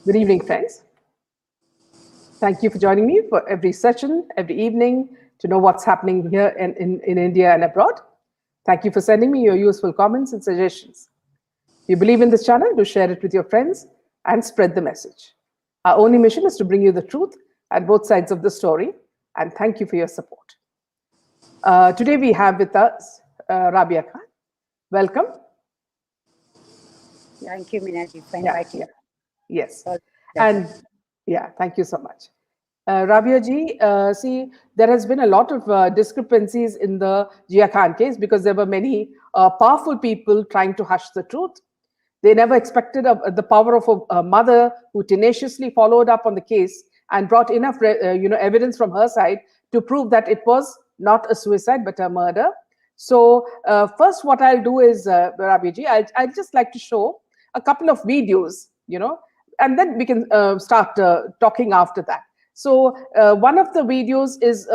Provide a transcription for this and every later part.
Good evening, friends. Thank you for joining me for every session, every evening, to know what's happening here in India and abroad. Thank you for sending me your useful comments and suggestions. If you believe in this channel, do share it with your friends and spread the message. Our only mission is to bring you the truth at both sides of the story, and thank you for your support. Today we have with us Rabia Khan. Welcome. Thank you, Minaji, for inviting me. Yes. And yeah, thank you so much. Rabia ji, see, there has been a lot of discrepancies in the Jia Khan case because there were many powerful people trying to hush the truth. They never expected the power of a mother who tenaciously followed up on the case and brought enough evidence from her side to prove that it was not a suicide but a murder. So first what I'll do is, Rabia ji, I'd just like to show a couple of videos, and then we can start talking after that. So one of the videos is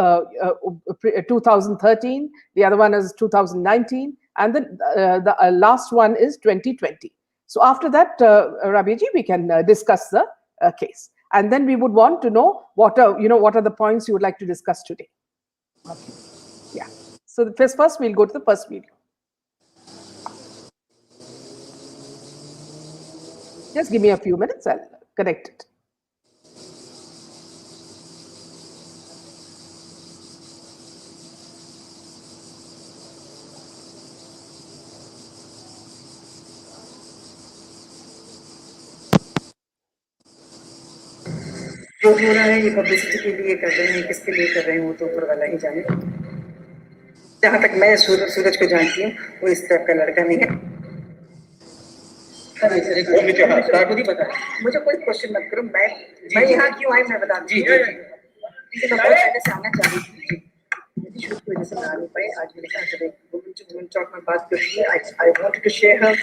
2013, the other one is 2019, and then the last one is 2020. So after that, Rabia ji, we can discuss the case, and then we would want to know what are the points you would like to discuss today. Okay. Yeah. So first we'll go to the first video. Just give me a few minutes, I'll connect it. जो हो रहा है ये publicity के लिए कर रहे हैं, किसके लिए कर रहे हैं वो तो ऊपर वाला ही जाने। जहाँ तक मैं सूरज को जानती हूँ वो इस तरह का लड़का नहीं है। मुझे पता है, मुझे कोई क्वेश्चन मत करो, मैं यहाँ क्यों आई मैं बता दी। मैं पहले से आना चाह रही थी, शूट की वजह से मैं आ नहीं पाई। आज मैंने कहा चलो वुमेन टॉक में बात करूँगी। I wanted to share her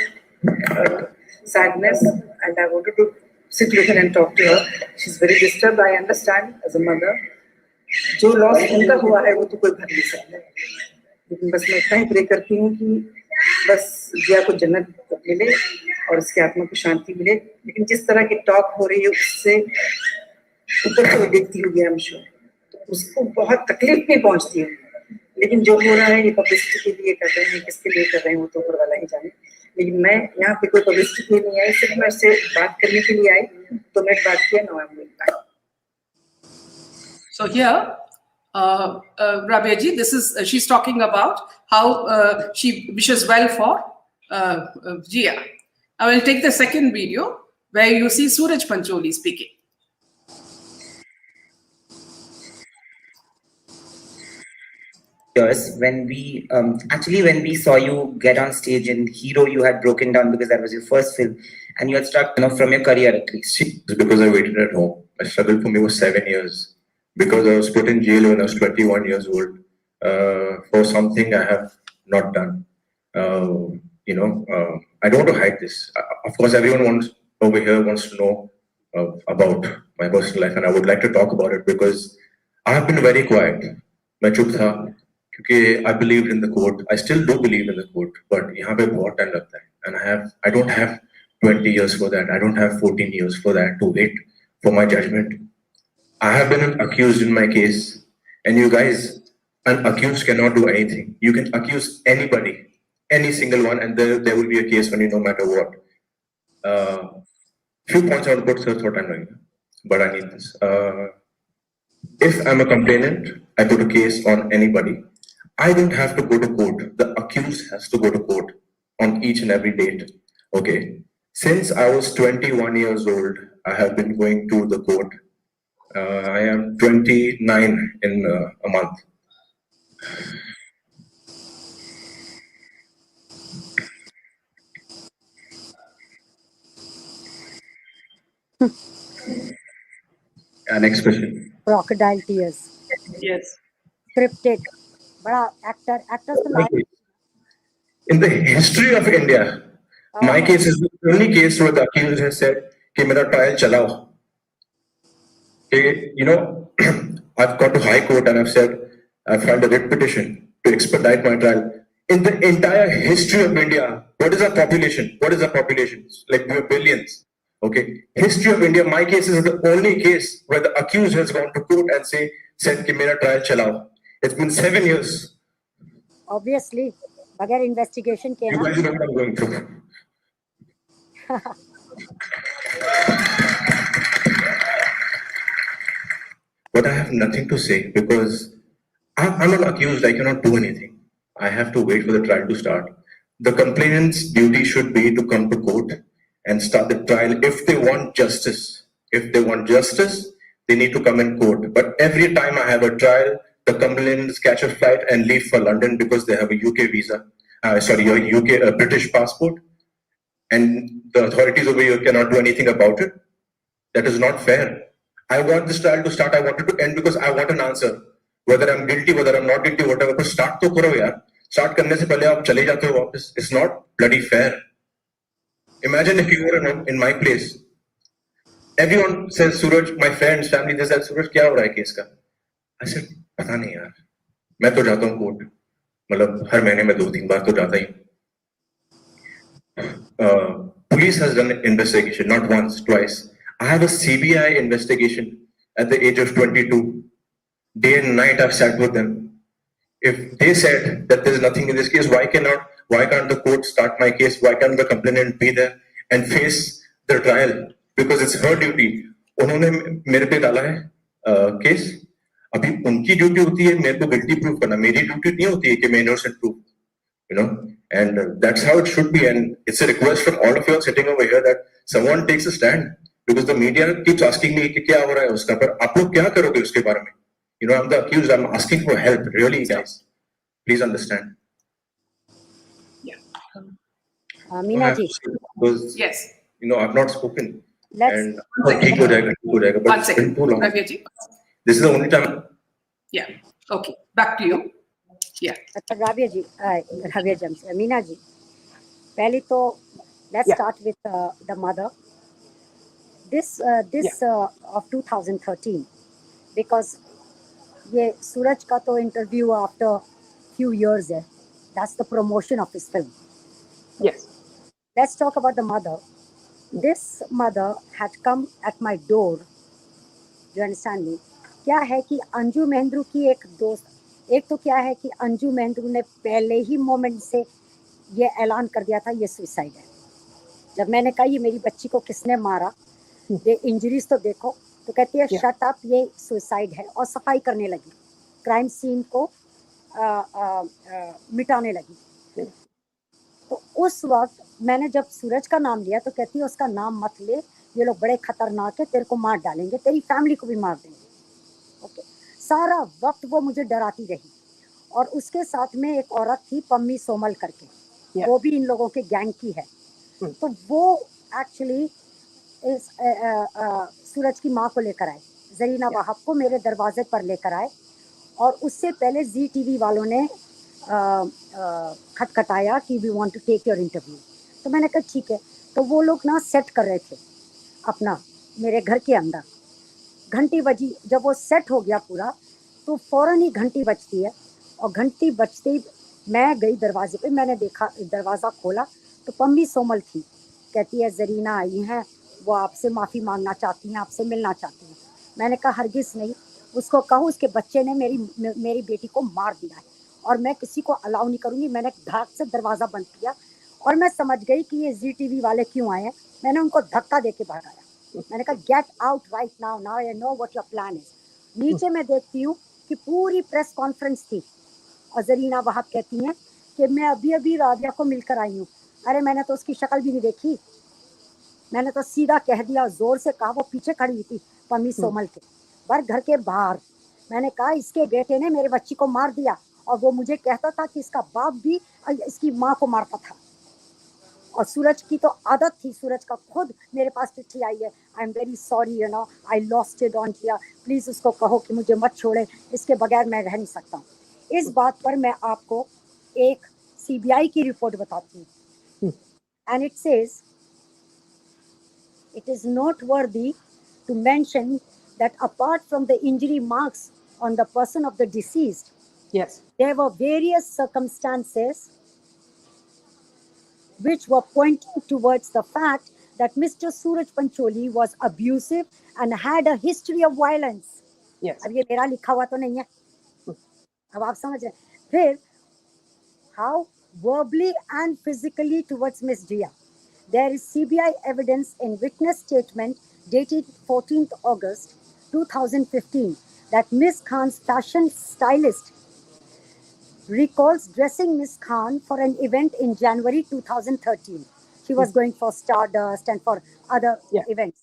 sadness and I wanted to sit with her and talk to her. She's very disturbed. I understand as a mother. जो लॉस उनका हुआ है वो तो कोई भर नहीं सकता, लेकिन बस मैं इतना ही प्रे करती हूँ कि बस जिया को जन्नत मिले और उसकी आत्मा को शांति मिले। लेकिन जिस तरह की टॉक हो रही है उससे ऊपर से देखती हूँ आई एम श्योर तो उसको बहुत तकलीफ नहीं पहुँचती है। लेकिन जो हो रहा है ये पब्लिसिटी के लिए कर रहे हैं, किसके लिए कर रहे हैं वो तो ऊपर वाला ही जाने। लेकिन मैं यहाँ पे कोई पब्लिसिटी के लिए नहीं आई, सिर्फ मैं उससे बात करने के लिए आई। तो मैं बात किया ना मैं। So here, Rabia ji, this is she's talking about how she wishes well for Jia. I will take the second video where you see Suraj Pancholi speaking. When we saw you get on stage in Hero, you had broken down because that was your first film, and you had struck from your career at least. Because I waited at home. My struggle for me was 7 years. Because I was put in jail when I was 21 years old for something I have not done. I don't want to hide this. Of course, everyone over here wants to know about my personal life, and I would like to talk about it because I have been very quiet. मैं चुप था क्योंकि I believed in the court. I still do believe in the court, but यहाँ पे बहुत time लगता है, and I don't have 20 years for that. I don't have 14 years for that to wait for my judgment. I have been accused in my case, and you guys, an accused cannot do anything. You can accuse anybody, any single one, and there will be a case on you no matter what. Few points I will put thought I'm but I need this. If I'm a complainant, I put a case on anybody. I don't have to go to court. The accused has to go to court on each and every date. Okay. Since I was 21 years old, I have been going to the court. I am 29 in a month. Next question. Crocodile tears. Yes. Cryptic. But actors In the history of India, my case is the only case where the accused has said, "Ki mera trial chalao." I've gone to High Court and I've said, I've filed a writ petition to expedite my trial. In the entire history of India, what is our population? What is our population? Like we are billions. Okay, history of India. My case is the only case where the accused has gone to court and said कि मेरा trial चलाओ. It's been 7 years. Obviously, बगैर investigation के You ना. guys know what I'm going through. But I have nothing to say because I'm not accused. I cannot do anything. I have to wait for the trial to start. The complainant's duty should be to come to court and start the trial if they want justice. If they want justice, they need to come in court. But every time I have a trial, the complainants catch a flight and leave for London because they have a UK visa. A British passport, and the authorities over here cannot do anything about it. That is not fair. I want this trial to start. I want it to end because I want an answer. Whether I'm guilty, whether I'm not guilty, whatever. But start to karo yaar. Start करने से पहले आप चले जाते हो वापस. It's not bloody fair. Imagine if you were in my place. Everyone says, Suraj, my friends, family, they said, Suraj, क्या हो रहा है केस का? I said, पता नहीं यार. मैं तो जाता हूँ कोर्ट. मतलब हर महीने में 2-3 बार तो जाता ही. Police has done an investigation, not once, twice. I have a CBI investigation at the age of 22. Day and night I've sat with them. If they said that there's nothing in this case, why can't the court start my case? Why can't the complainant be there and face the trial? Because it's her duty. उन्होंने मेरे पे डाला है case. अभी उनकी duty होती है मेरे को गिल्टी प्रूव करना. मेरी ड्यूटी नहीं होती है कि मैं innocent prove. You know, and that's how it should be. And it's a request from all of you sitting over here that someone takes a stand, because the media keeps asking me कि क्या हो रहा है उसका, पर आप लोग क्या करोगे उसके बारे में? You know, I'm the accused. I'm asking for help. Really, guys, please understand. Meena ji. Because Yes. you know, I've not spoken. Let's. And ठीक हो जाएगा, but One it's been second. too long. Rabia ji. This is the only time. Yeah. Okay. Back to you. Yeah. अच्छा राबिया जी, मीना जी, पहले तो let's Yeah. start with the mother. This of 2013, because ये सूरज का तो interview after few years है. That's the promotion of his film. Yes. Let's talk about the mother. This mother had come at my door. You understand me? क्या है कि अंजू महेंद्रू की एक दोस्त, एक तो क्या है कि अंजू महेंद्रू ने पहले ही मोमेंट से ये ऐलान कर दिया था ये सुसाइड है. जब मैंने कहा ये मेरी बच्ची को किसने मारा, ये इंजरीज तो देखो, तो कहती है शट अप, ये सुसाइड है, और सफाई करने लगी, क्राइम सीन को मिटाने लगी. तो उस वक्त मैंने जब सूरज का नाम लिया तो कहती है उसका नाम मत ले, ये लोग बड़े खतरनाक है, तेरे को मार डालेंगे, तेरी फैमिली को भी मार देंगे. ओके. सारा वक्त वो मुझे डराती रही. और उसके साथ में एक औरत थी पम्मी सोमल करके, वो भी इन लोगों के गैंग की है. तो वो एक्चुअली सूरज की माँ को लेकर आए, जरीना वहाब को मेरे दरवाजे पर लेकर आए, और उससे पहले जी टीवी वालों ने खटखटाया कि we want to take your interview. तो मैंने कहा ठीक है. तो वो लोग ना सेट कर रहे थे अपना मेरे घर के अंदर. घंटी बजी, जब वो सेट हो गया पूरा तो फौरन ही घंटी बजती है, और घंटी बजते ही मैं गई दरवाजे पे. मैंने देखा, दरवाज़ा खोला तो पम्मी सोमल थी. कहती है जरीना आई हैं, वो आपसे माफ़ी मांगना चाहती हैं, आपसे मिलना चाहती हैं. मैंने कहा हरगिज़ नहीं, उसको कहो उसके बच्चे ने मेरी बेटी को मार दिया है और मैं किसी को अलाउ नहीं करूँगी. मैंने धाक से दरवाज़ा बंद किया और मैं समझ गई कि ये जी टीवी वाले क्यों आए हैं. मैंने उनको धक्का दे के भगाया. मैंने कहा get out right now, now I know what your plan is. नीचे मैं देखती हूँ कि पूरी प्रेस कॉन्फ्रेंस थी और जरीना वहाब कहती हैं कि मैं अभी अभी राबिया को मिलकर आई हूँ. अरे मैंने तो उसकी शक्ल भी नहीं देखी. मैंने तो सीधा कह दिया, जोर से कहा. वो पीछे खड़ी हुई थी पम्मी सोमल के, पर घर के बाहर. मैंने कहा इसके बेटे ने मेरे बच्ची को मार दिया, और वो मुझे कहता था कि इसका बाप भी इसकी माँ को मारता था. और सूरज की तो आदत थी, सूरज का खुद मेरे पास चिट्ठी आई है, आई am very sorry, you know I lost it on किया, प्लीज़ उसको कहो कि मुझे मत छोड़े, इसके बगैर मैं रह नहीं सकता हूँ. इस बात पर मैं आपको एक सीबीआई की रिपोर्ट बताती हूँ. And it says it is noteworthy to mention that apart from the injury marks on the person of the deceased, Yes. there were various circumstances which were pointing towards the fact that Mr. Suraj Pancholi was abusive and had a history of violence. Yes. अब ये मेरा लिखा हुआ तो नहीं है, अब आप समझ रहे हैं. फिर how verbally and physically towards Miss Jia. There is CBI evidence in witness statement dated 14th August 2015 that Miss Khan's fashion stylist recalls dressing Miss Khan for an event in January 2013. She was going for Stardust and for other events.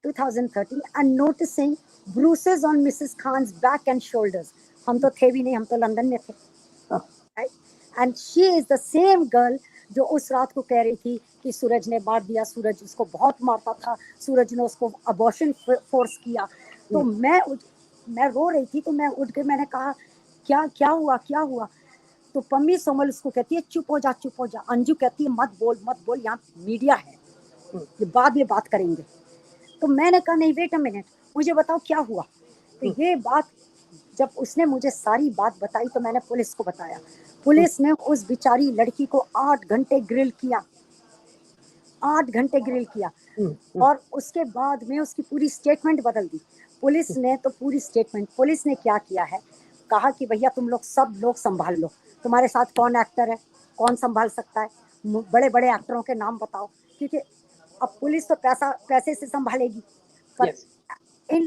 2013 and noticing bruises on Mrs. Khan's back and shoulders. हम तो थे भी नहीं, हम तो London में थे. Right? And she is the same girl जो उस रात को कह रही थी कि सूरज ने मार दिया, सूरज उसको बहुत मारता था, सूरज ने उसको अबॉर्शन फोर्स किया. तो मैं रो रही थी, तो मैं उठ के मैंने कहा क्या हुआ. तो पम्मी सोमल उसको कहती है चुप हो जा. अंजू कहती है मत बोल, यहाँ मीडिया है, ये बाद में बात करेंगे. तो मैंने कहा नहीं, वेट अ मिनट, मुझे बताओ क्या हुआ. तो ये बात जब उसने मुझे सारी बात बताई तो मैंने पुलिस को बताया. पुलिस ने उस बेचारी लड़की को 8 घंटे ग्रिल किया. और उसके बाद में उसकी पूरी स्टेटमेंट बदल दी. पुलिस ने क्या किया है, कहा कि भैया तुम लोग सब लोग संभाल लो, तुम्हारे साथ कौन एक्टर है, कौन संभाल सकता है, बड़े बड़े एक्टरों के नाम बताओ, क्योंकि अब पुलिस तो पैसे से संभालेगी. पर इन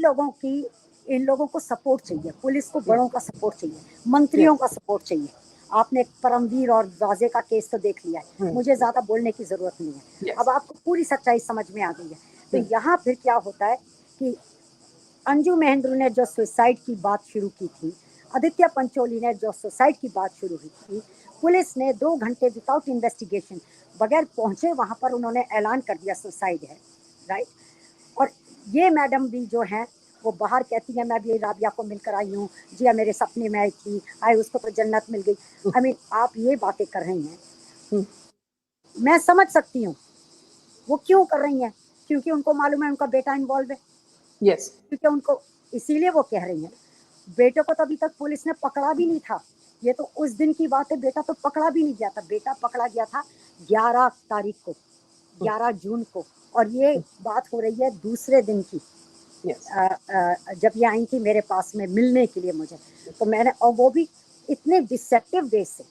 लोगों को सपोर्ट चाहिए, पुलिस को बड़ों का सपोर्ट चाहिए, मंत्रियों का सपोर्ट चाहिए. आपने परमवीर और वाजे का केस तो देख लिया है, मुझे ज्यादा बोलने की जरूरत नहीं है. अब आपको पूरी सच्चाई समझ में आ गई है. तो यहाँ फिर क्या होता है कि अंजू महेंद्रू ने जो सुसाइड की बात शुरू की थी, आदित्य पंचोली ने जो सुसाइड की बात शुरू की थी, पुलिस ने 2 घंटे विदाउट इन्वेस्टिगेशन, बगैर पहुंचे वहां पर उन्होंने ऐलान कर दिया सुसाइड है. राइट. और ये मैडम भी जो है वो बाहर कहती है मैं भी राबिया को मिलकर आई हूँ, जिया मेरे सपने में आई थी, उसको तो जन्नत मिल गई. I mean, आप ये बातें कर रही हैं, मैं समझ सकती हूँ वो क्यों कर रही हैं, क्योंकि उनको मालूम है उनका बेटा इन्वॉल्व है. Yes. क्योंकि उनको, इसीलिए वो कह रही हैं. बेटे को तो अभी तक पुलिस ने पकड़ा भी नहीं था, ये तो उस दिन की बात है. बेटा तो पकड़ा भी नहीं गया था, बेटा पकड़ा गया था 11 तारीख को, 11 जून को. और ये बात हो रही है दूसरे दिन की. Yes. जब ये आई थी मेरे पास में मिलने के लिए मुझे, तो मैंने, और वो भी इतने डिसेप्टिव वे से,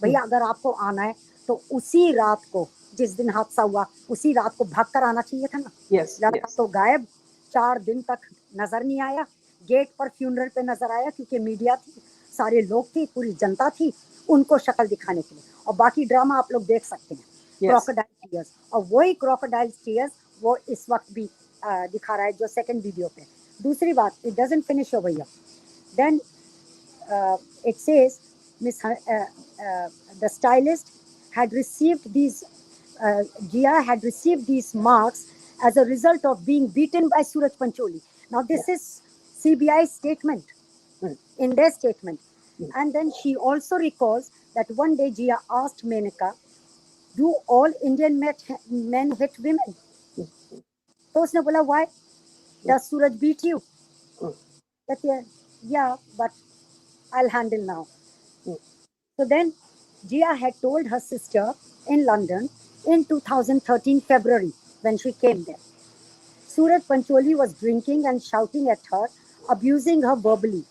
भैया अगर आपको आना है तो उसी रात को, जिस दिन हादसा हुआ उसी रात को भाग कर आना चाहिए था ना. Yes. लड़का तो गायब, 4 दिन तक नजर नहीं आया. गेट पर फ्यूनरल पे नजर आया क्योंकि मीडिया थी, सारे लोग थी, पूरी जनता थी, उनको शक्ल दिखाने के लिए. और बाकी ड्रामा आप लोग देख सकते हैं, क्रोकोडाइल टीयर्स. और वही क्रोकोडाइल टीयर्स वो इस वक्त भी दिखा रहा है जो सेकंड वीडियो पे. दूसरी बात, it doesn't finish over here. Then it says miss the stylist had received these Jia had received these marks as a result of being beaten by Suraj Pancholi. Now this is CBI statement, in their statement. And then she also recalls that one day Jia asked Menaka, do all Indian men hit women? तो उसने बोला, why does Suraj beat you? That yeah, but I'll handle now. So then Jia had told her sister in London in 2013 February when she came there. Suraj Pancholi was drinking and shouting at her, abusing her verbally.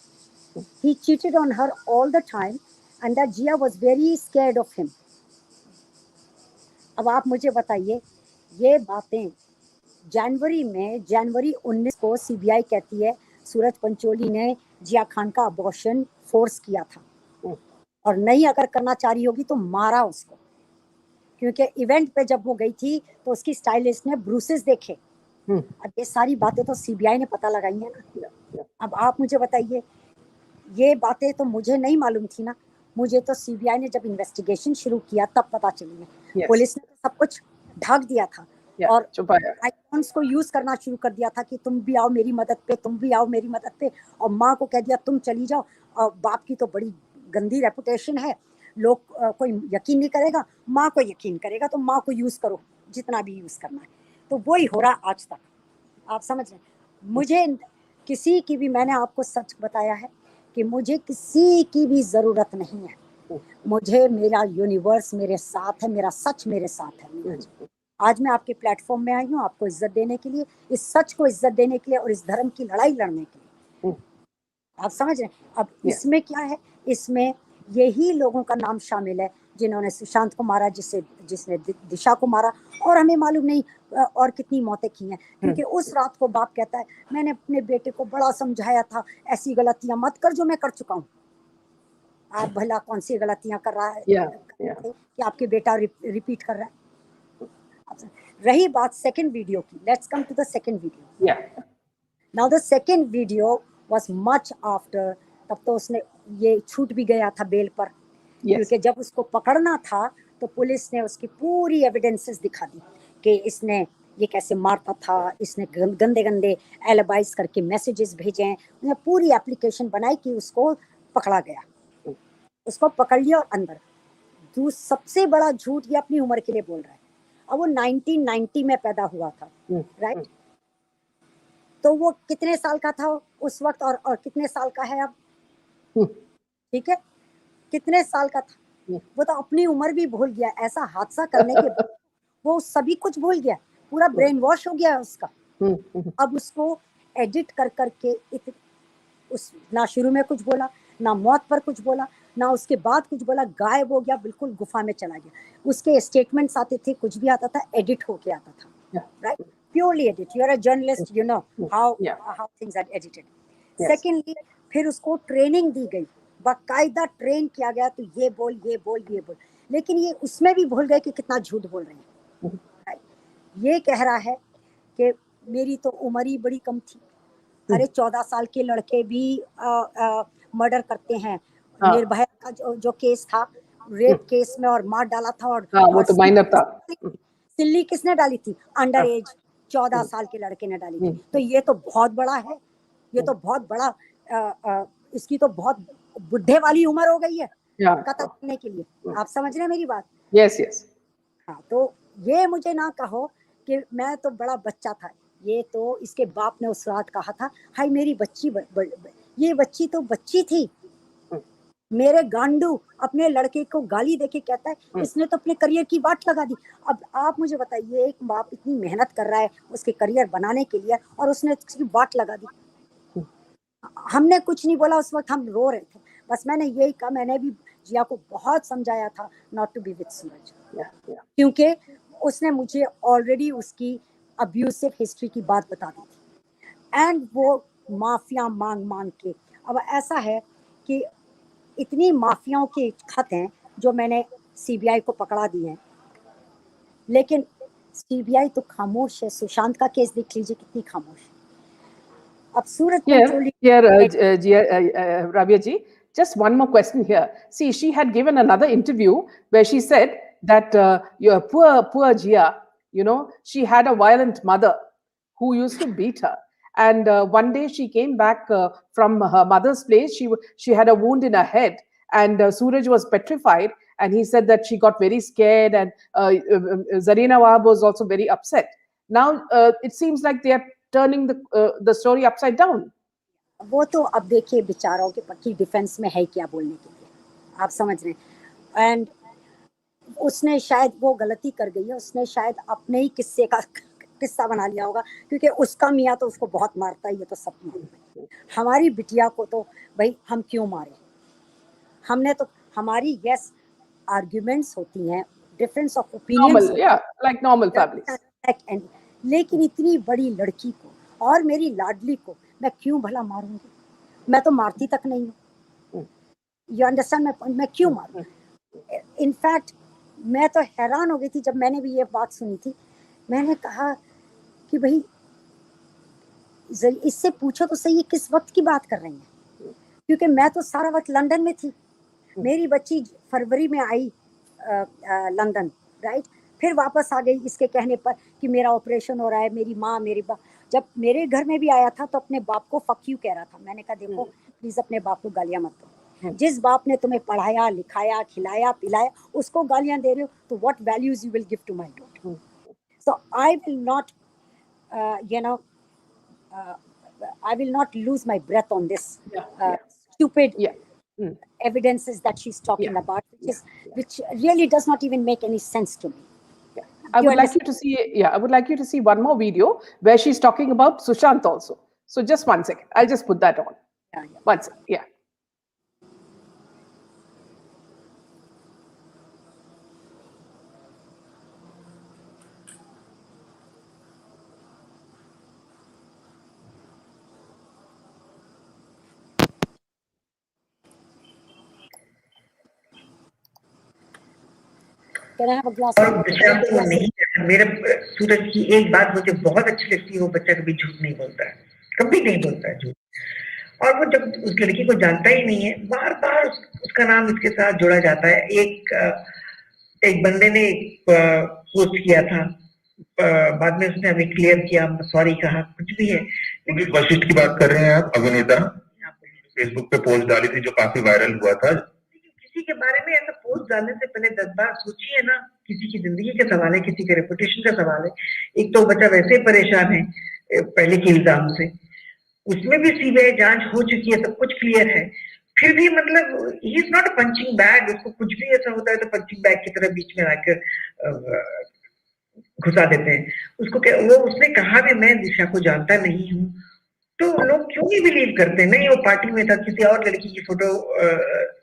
He cheated on her all the time and that Jia was very scared of him. अब आप मुझे बताइए, ये बातें जनवरी 19 को CBI कहती है सूरज पंचोली ने जिया खान का अबॉर्शन फोर्स किया था, और नहीं अगर करना चाह रही होगी तो मारा उसको, क्योंकि इवेंट पे जब वो गई थी तो उसकी स्टाइलिस्ट ने ब्रूसेस देखे. अब ये सारी बातें तो सीबीआई ने पता लगाई है ना. अब आप मुझे बताइए, ये बातें तो मुझे नहीं मालूम थी ना, मुझे तो सीबीआई ने जब इन्वेस्टिगेशन शुरू किया तब पता चली है. पुलिस ने सब कुछ ढक दिया था और आइकॉन्स को यूज करना शुरू कर दिया था कि तुम भी आओ मेरी मदद पे, तुम भी आओ मेरी मदद पे, और माँ को कह दिया तुम चली जाओ. और बाप की तो बड़ी गंदी रेपुटेशन है, लोग कोई यकीन नहीं करेगा, माँ को यकीन करेगा, तो माँ को यूज करो जितना भी यूज करना है. तो वही हो रहा आज तक, आप समझ रहे हैं. मुझे किसी की भी, मैंने आपको सच बताया है कि मुझे किसी की भी जरूरत नहीं है. मुझे मेरा यूनिवर्स मेरे साथ है, मेरा सच मेरे साथ है. आज मैं आपके प्लेटफॉर्म में आई हूँ आपको इज्जत देने के लिए, इस सच को इज्जत देने के लिए और इस धर्म की लड़ाई लड़ने के लिए। आप समझ रहे हैं? अब इसमें क्या है, इसमें यही लोगों का नाम शामिल है जिन्होंने सुशांत को मारा, जिसने दिशा को मारा, और हमें मालूम नहीं और कितनी मौतें की हैं। क्योंकि उस रात को बाप कहता है मैंने अपने बेटे को बड़ा समझाया था, ऐसी गलतियां मत कर जो मैं कर चुका हूँ। आप भला कौन सी गलतियां कर रहा है कि आपके बेटा रिपीट कर रहा है। रही बात सेकंड वीडियो की, let's come to the second video. Now the second video was much after, तब तो उसने ये छूट भी गया था बेल पर। क्योंकि जब उसको पकड़ना था तो पुलिस ने उसकी पूरी एविडेंसेस दिखा दी कि इसने ये कैसे मारता था, इसने गंदे गंदे एलिबाइज करके मैसेजेस भेजे हैं, उन्हें पूरी एप्लीकेशन बनाई कि उसको पकड़ा गया, उसको पकड़ लिया और अंदर। सबसे बड़ा झूठ ये अपनी उम्र के लिए बोल रहा है। अब वो 1990 में पैदा हुआ था, राइट? तो वो कितने साल का था उस वक्त और कितने साल का है अब? ठीक है, कितने साल का था? वो तो अपनी उम्र भी भूल गया। ऐसा हादसा करने के बाद वो सभी कुछ भूल गया, पूरा ब्रेन वॉश हो गया उसका। अब उसको एडिट कर करके ना शुरू में कुछ बोला, ना मौत पर कुछ बोला, ना उसके बाद कुछ बोला, गायब हो गया, बिल्कुल गुफा में चला गया। उसके स्टेटमेंट्स आते थे, कुछ भी आता था एडिट होके आता था, right? Purely edit. You are a journalist, you know how things are edited. Secondly, फिर उसको ट्रेनिंग दी गई, बाकायदा ट्रेन किया गया, तो ये बोल ये बोल ये बोल। लेकिन ये उसमें भी भूल गए कि कितना झूठ बोल रहे हैं। ये कह रहा है कि मेरी तो उम्र ही बड़ी कम थी। अरे 14 साल के लड़के भी मर्डर करते हैं। निर्भया का जो केस था, रेप केस में, और मार डाला था। और वो तो माइनर था। सिल्ली किसने डाली थी? अंडर एज 14 साल के लड़के ने डाली थी। तो ये तो बहुत बड़ा है, ये तो बहुत बड़ा, इसकी तो बहुत बुढ़े वाली उम्र हो गई है कत्ल करने के लिए। आप समझ रहे हैं मेरी बात? Yes yes. हाँ, तो ये मुझे ना कहो कि मैं तो बड़ा बच्चा था। ये तो इसके बाप ने उस रात कहा था, हाय मेरी बच्ची ये बच्ची तो बच्ची थी। मेरे गांडू अपने लड़के को गाली देके कहता है इसने तो अपने करियर की वाट लगा दी। अब आप मुझे बताइए, एक बाप इतनी मेहनत कर रहा है उसके करियर बनाने के लिए और उसने उसकी वाट लगा दी। हमने कुछ नहीं बोला उस वक्त, हम रो रहे थे। बस मैंने यही कहा, मैंने भी जिया को बहुत समझाया था नॉट टू बी विद सूरज, क्योंकि उसने मुझे ऑलरेडी उसकी अब्यूसिव हिस्ट्री की बात बता दी थी। एंड वो माफिया मांग के, अब ऐसा है कि इतनी माफियाओं के खत हैं जो मैंने सीबीआई को पकड़ा दिए हैं, लेकिन सीबीआई तो खामोश है। सुशांत का केस देख लीजिए कितनी खामोश है। अब सूरज Rabia ji, just one more question here. See, she had given another interview where she said that your poor Jia, you know, she had a violent mother who used to beat her. And one day she came back from her mother's place. She had a wound in her head, and Suraj was petrified. And he said that she got very scared, and Zarina Wahab was also very upset. Now it seems like they are turning the story upside down. वो तो अब देखिए बेचारों के पक्की defence में है क्या बोलने के लिए, आप समझ रहे हैं। एंड उसने शायद वो गलती कर गई है, उसने शायद अपने ही किस्से का किस्सा बना लिया होगा, क्योंकि उसका मियाँ तो उसको बहुत मारता है, ये तो सब मालूम है। हमारी बिटिया को तो भाई हम क्यों मारे, हमने तो हमारी यस आर्ग्यूमेंट्स होती हैं, difference of opinions, like normal family. लेकिन इतनी बड़ी लड़की को और मेरी लाडली को मैं क्यों भला मारूंगी? मैं तो मारती तक नहीं हूँ। You understand my point? मैं क्यों मारूं? इनफैक्ट मैं तो हैरान हो गई थी जब मैंने भी ये बात सुनी थी। मैंने कहा कि भाई इससे पूछो तो सही, किस वक्त की बात कर रही हैं? क्योंकि मैं तो सारा वक्त लंदन में थी। मेरी बच्ची फरवरी में आई लंदन, राइट? फिर वापस आ गई इसके कहने पर कि मेरा ऑपरेशन हो रहा है। मेरी माँ मेरी बाप जब मेरे घर में भी आया था तो अपने बाप को फक यू कह रहा था। मैंने कहा देखो प्लीज अपने बाप को गालियां मत दो। जिस बाप ने तुम्हें पढ़ाया लिखाया खिलाया पिलाया उसको गालियां दे रहे हो, तो what values you will give to my daughter? So I will not I will not lose my breath on this stupid evidences that she's talking about, which really does not even make any sense to me. I You would like you to see, yeah, I would like you to see one more video where she's talking about Sushant also. So just 1 second. I'll just put that on. Yeah, yeah. 1 second. Yeah. Can I have a glass और of water? विशाल को नहीं कहता। मेरे सूरज की एक बात मुझे बहुत अच्छी लगती है, वो बच्चा कभी झूठ नहीं बोलता है, कभी नहीं बोलता है झूठ। और वो जब उस लड़की को जानता ही नहीं है, बार बार उसका नाम इसके साथ जोड़ा जाता है। एक बंदे ने पोस्ट किया था, बाद में उसने अभी क्लियर किया, सॉरी कहा, कुछ भी है। उदित वशिष्ठ की बात कर रहे हैं आप, अभिनेता, फेसबुक पे पोस्ट डाली थी जो काफी वायरल हुआ था। किसी के बारे में ऐसा पोस्ट डालने से पहले 10 बार सोचिए ना। किसी की जिंदगी का सवाल है, किसी के रेपुटेशन का सवाल है। एक तो बच्चा वैसे ही परेशान है पहले के इल्जाम से, उसमें भी सीबीआई जांच हो चुकी है, सब कुछ क्लियर है, फिर भी मतलब he is not a punching bag. उसको कुछ भी ऐसा होता है तो पंचिंग बैग की तरह बीच में आकर घुसा देते हैं उसको। वो उसने कहा भी मैं दिशा को जानता नहीं हूँ, तो लोग क्यों नहीं बिलीव करते? नहीं, वो पार्टी में था, किसी और लड़की की फोटो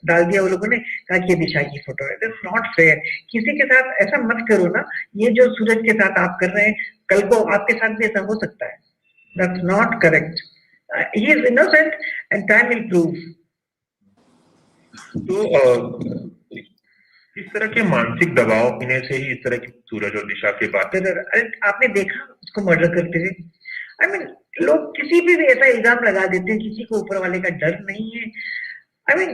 डाल दिया वो लोगों ने, कहा कि ये दिशा की फोटो है। That's not fair. किसी के साथ ऐसा मत करो ना। ये जो सूरज के साथ आप कर रहे हैं, कल को आपके साथ भी ऐसा हो सकता है। That's not correct. He is innocent and time will prove. तो इस तरह के मानसिक दबाव इन्हें से ही इस तरह की सूरज और दिशा के बात। आपने देखा उसको मर्डर करते हुए? आई मीन लोग किसी पे भी ऐसा इल्जाम लगा देते हैं, किसी को ऊपर वाले का डर नहीं है। आई मीन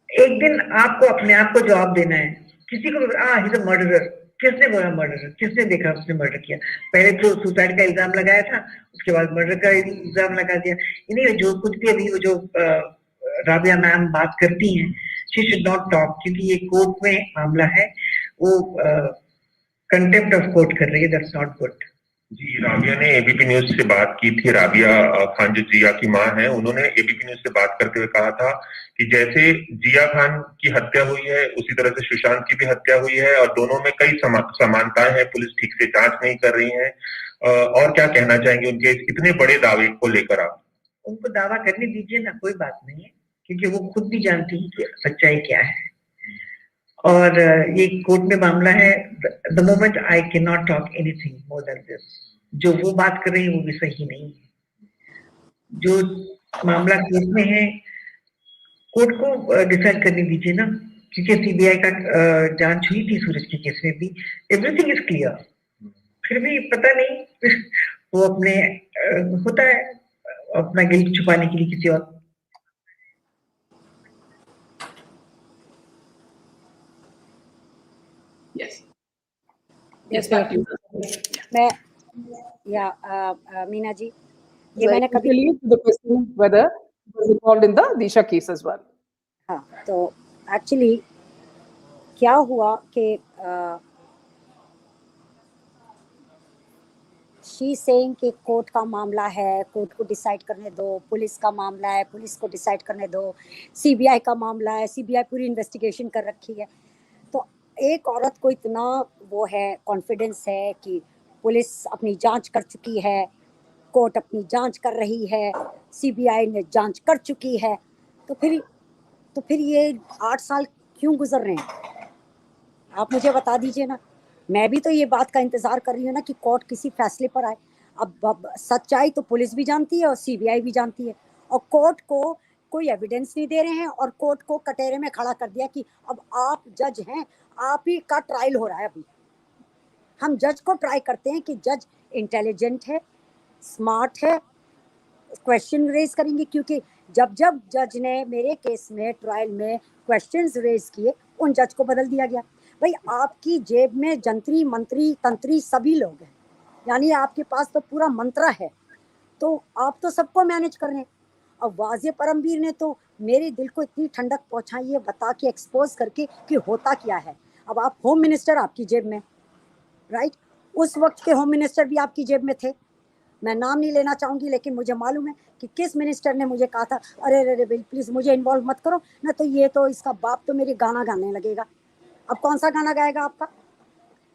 एक दिन आपको अपने आप को जवाब देना है। किसी को ही इज अ मर्डरर, किसने बोला मर्डरर? किसने देखा उसने मर्डर किया? पहले तो सुसाइड का इल्जाम लगाया था, उसके बाद मर्डर का इल्जाम लगा दिया। इन्हीं जो कुछ भी अभी वो जो राबिया मैम बात करती हैं, शी शुड नॉट टॉक, क्योंकि ये कोर्ट में मामला है। वो कंटेम्प्ट ऑफ कोर्ट कर रही है। That's not good. जी, राबिया ने एबीपी न्यूज से बात की थी। राबिया खान जो जिया की मां है, उन्होंने एबीपी न्यूज से बात करते हुए कहा था कि जैसे जिया खान की हत्या हुई है, उसी तरह से सुशांत की भी हत्या हुई है और दोनों में कई समानताएं हैं। पुलिस ठीक से जांच नहीं कर रही है। और क्या कहना चाहेंगे उनके इतने बड़े दावे को लेकर आप? उनको दावा करने दीजिए ना, कोई बात नहीं है, क्योंकि वो खुद भी जानती है कि सच्चाई क्या है। और ये कोर्ट में मामला है। The moment I can not talk anything more than this. जो वो बात कर रही है वो भी सही नहीं है। जो मामला कोर्ट में है, कोर्ट को डिसाइड करने दीजिए ना, क्योंकि सीबीआई का जांच हुई थी सूरज के केस में भी, एवरीथिंग इज क्लियर। फिर भी पता नहीं वो अपने होता है अपना गिल्ट छुपाने के लिए किसी और। Yes. Yes, back to you. मैं या मीना जी, ये मैंने कभी To the question whether it was involved in the Disha case as well. हाँ, तो एक्चुअली क्या हुआ कि शी सेइंग कि कोर्ट का मामला है, कोर्ट को डिसाइड करने दो, पुलिस का मामला है, पुलिस को डिसाइड करने दो, सीबीआई का मामला है, सीबीआई पूरी इन्वेस्टिगेशन कर रखी है। तो एक औरत को इतना वो है, कॉन्फिडेंस है कि पुलिस अपनी जांच कर चुकी है, कोर्ट अपनी जांच कर रही है, सीबीआई ने जांच कर चुकी है, तो फिर ये 8 साल क्यों गुजर रहे हैं? आप मुझे बता दीजिए ना। मैं भी तो ये बात का इंतजार कर रही हूँ ना कि कोर्ट किसी फैसले पर आए। अब सच्चाई तो पुलिस भी जानती है और सीबीआई भी जानती है, और कोर्ट को कोई एविडेंस नहीं दे रहे हैं और कोर्ट को कटहरे में खड़ा कर दिया कि अब आप जज हैं, आप ही का ट्रायल हो रहा है। अभी हम जज को ट्राई करते हैं कि जज इंटेलिजेंट है, स्मार्ट है, क्वेश्चन रेज करेंगे, क्योंकि जब जज ने मेरे केस में ट्रायल में क्वेश्चंस रेज किए, उन जज को बदल दिया गया। भाई आपकी जेब में जंत्री मंत्री तंत्री सभी लोग हैं, यानी आपके पास तो पूरा मंत्रा है, तो आप तो सबको मैनेज कर रहे हैं। अब वाजिया परमवीर ने तो मेरे दिल को इतनी ठंडक पहुंचाई है बता के, एक्सपोज करके कि होता क्या है। अब आप होम मिनिस्टर आपकी जेब में, राइट, उस वक्त के होम मिनिस्टर भी आपकी जेब में थे। मैं नाम नहीं लेना चाहूँगी, लेकिन मुझे मालूम है कि किस मिनिस्टर ने मुझे कहा था, अरे अरे प्लीज़ मुझे इन्वॉल्व मत करो ना, तो ये तो इसका बाप तो मेरे गाना गाने लगेगा। अब कौन सा गाना गाएगा आपका?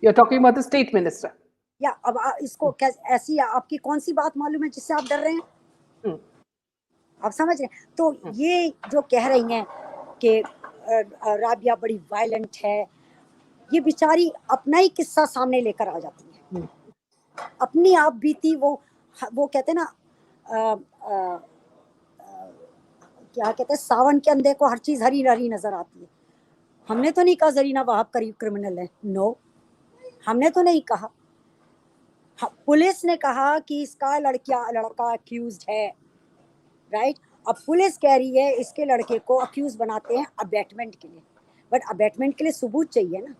You're talking about the state minister. या अब इसको ऐसी आपकी कौन सी बात मालूम है जिससे आप डर रहे हैं? आप समझ रहे हैं? तो ये जो कह रही हैं कि राबिया बड़ी वायलेंट है, ये बेचारी अपना ही किस्सा सामने लेकर आ जाती है, अपनी आप बीती। वो कहते हैं ना क्या कहते हैं, सावन के अंधे को हर चीज हरी हरी नजर आती है। हमने तो नहीं कहा जरीना वहाब करीब क्रिमिनल है, नो, हमने तो नहीं कहा। पुलिस ने कहा कि इसका लड़का अक्यूज्ड है, राइट। अब पुलिस कह रही है इसके लड़के को अक्यूज बनाते हैं अबैटमेंट के लिए, बट अबैटमेंट के लिए सबूत चाहिए ना,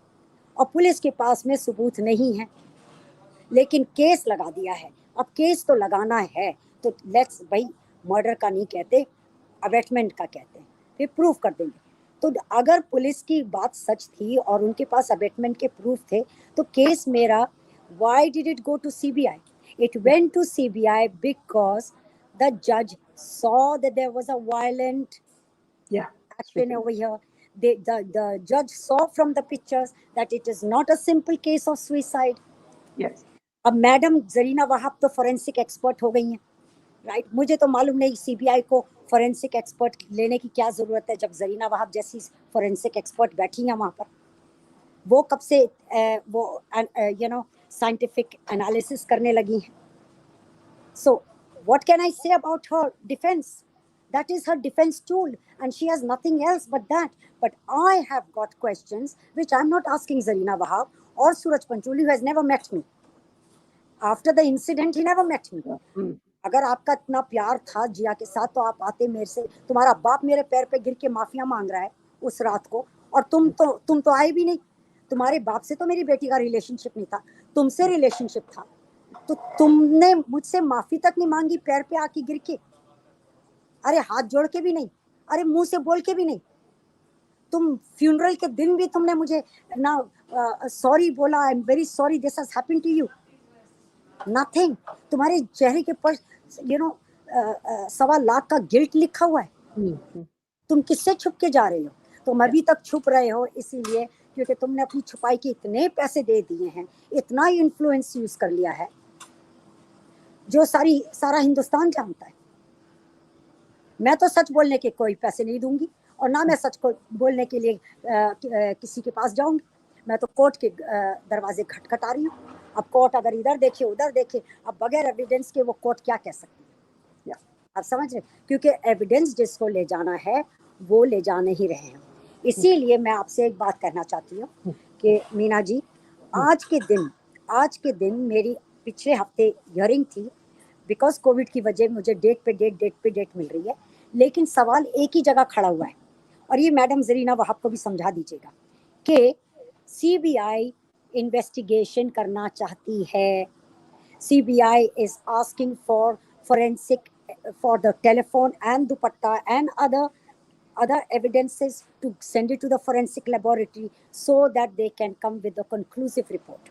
और पुलिस के पास में सबूत नहीं है, लेकिन केस लगा दिया है। अब केस तो लगाना है तो लेट्स भाई, मर्डर का नहीं कहते, अबैटमेंट का कहते हैं, फिर प्रूफ कर देंगे। तो अगर पुलिस की बात सच थी और उनके पास अबैटमेंट के प्रूफ थे, तो केस मेरा, why did it go to CBI? It went to CBI because the judge saw that there was a violent action over here. The judge saw from the pictures that it is not a simple case of suicide. Yes. अब madam Zarina Wahab तो forensic expert हो गई हैं, right. मुझे तो मालूम नहीं CBI को फोरेंसिक एक्सपर्ट लेने की क्या जरूरत है, जब जरीना वहाब जैसी फोरेंसिक एक्सपर्ट बैठी हैं वहां पर। वो कब से वो साइंटिफिक एनालिसिस करने लगी हैं। So what can I say about her defence? That is her defense tool, and she has nothing else but that. But I have got questions which I'm not asking Zarina Wahab or Suraj Pancholi, who has never met me. After the incident, he never met me. अगर आपका इतना प्यार था जिया के साथ तो आप आते मेरे से। तुम्हारा बाप मेरे पैर पे गिर के माफिया मांग रहा है उस रात को, और तुम तो आए भी नहीं। तुम्हारे बाप से तो मेरी बेटी का रिलेशनशिप नहीं था, तुमसे रिलेशनशिप था, तो तुमने मुझसे माफी तक नहीं मांगी पैर पे आके गिर के। अरे हाथ जोड़ के भी नहीं, अरे मुंह से बोल के भी नहीं। तुम फ्यूनरल के दिन भी तुमने मुझे ना सॉरी बोला, I am very sorry, this has happened to you, nothing. तुम्हारे चेहरे के पर 1.25 लाख का गिल्ट लिखा हुआ है। तुम किससे छुप के जा रहे हो? तुम अभी तक छुप रहे हो इसीलिए क्योंकि तुमने अपनी छुपाई के इतने पैसे दे दिए हैं, इतना इन्फ्लुएंस यूज कर लिया है जो सारा हिंदुस्तान जानता है। मैं तो सच बोलने के कोई पैसे नहीं दूंगी, और ना मैं सच को बोलने के लिए किसी के पास जाऊंगी। मैं तो कोर्ट के दरवाजे खटखटा रही हूँ। अब कोर्ट अगर इधर देखे उधर देखे, अब बगैर एविडेंस के वो कोर्ट क्या कह सकती है? आप समझ रहे? क्योंकि एविडेंस जिसको ले जाना है वो ले जाने ही रहे हैं। इसीलिए मैं आपसे एक बात कहना चाहती हूँ कि मीना जी, आज के दिन मेरी पिछले हफ्ते हियरिंग थी, बिकॉज कोविड की वजह मुझे डेट पे डेट मिल रही है, लेकिन सवाल एक ही जगह खड़ा हुआ है, और ये मैडम जरीना वहाब को भी समझा दीजिएगा कि सीबीआई इन्वेस्टिगेशन करना चाहती है। CBI is asking for forensic for the telephone and dupatta and other evidences to send it to the forensic laboratory so that they can come with a conclusive report.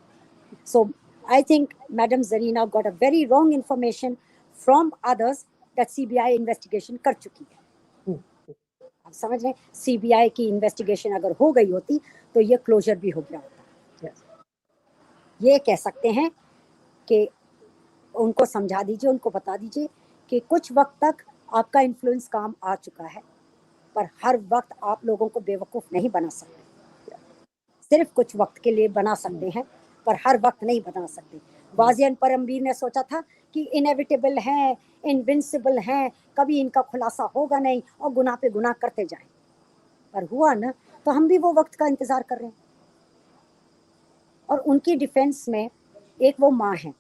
So I think Madam Zarina got a very wrong information from others that CBI investigation कर चुकी है। आप समझ रहे हैं? CBI की investigation अगर हो गई होती तो ये closure भी हो गया होता। ये कह सकते हैं कि उनको समझा दीजिए, उनको बता दीजिए कि कुछ वक्त तक आपका इन्फ्लुएंस काम आ चुका है, पर हर वक्त आप लोगों को बेवकूफ नहीं बना सकते। सिर्फ कुछ वक्त के लिए बना सकते हैं, पर हर वक्त नहीं बना सकते। वाजियन परमवीर ने सोचा था कि इनएविटेबल हैं, इनविंसिबल हैं, कभी इनका खुलासा होगा नहीं और गुनाह पे गुनाह करते जाएं, पर हुआ ना, तो हम भी वो वक्त का इंतजार कर रहे हैं। और उनकी डिफेंस में एक वो माँ है,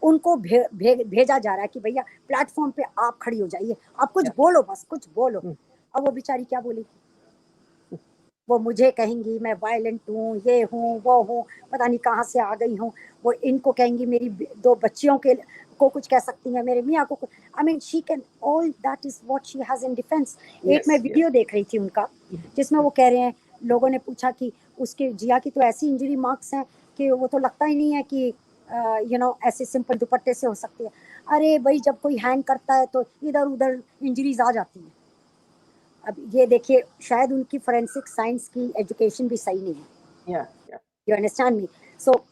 उनको भेजा जा रहा है कि भैया प्लेटफॉर्म पे आप खड़ी हो जाइए, आप कुछ बोलो, बस कुछ बोलो। अब वो बेचारी क्या बोलेगी? वो मुझे कहेंगी मैं वायलेंट हूँ, ये हूँ, वो हूँ, पता नहीं कहाँ से आ गई हूँ। वो इनको कहेंगी, मेरी 2 बच्चियों को कुछ कह सकती हैं, मेरे मियाँ को। I mean she can, all that is what she has in defence. एक मैं वीडियो देख रही थी उनका, जिसमें वो कह रहे हैं, लोगों ने पूछा कि उसके जिया की तो ऐसी इंजरी मार्क्स हैं कि वो तो लगता ही नहीं है कि ऐसे सिंपल दुपट्टे से हो सकती है। अरे भाई, जब कोई हैंग करता है तो इधर उधर इंजरीज आ जाती हैं। अब ये देखिए, शायद उनकी फोरेंसिक साइंस की एजुकेशन भी सही नहीं है। You understand me? So,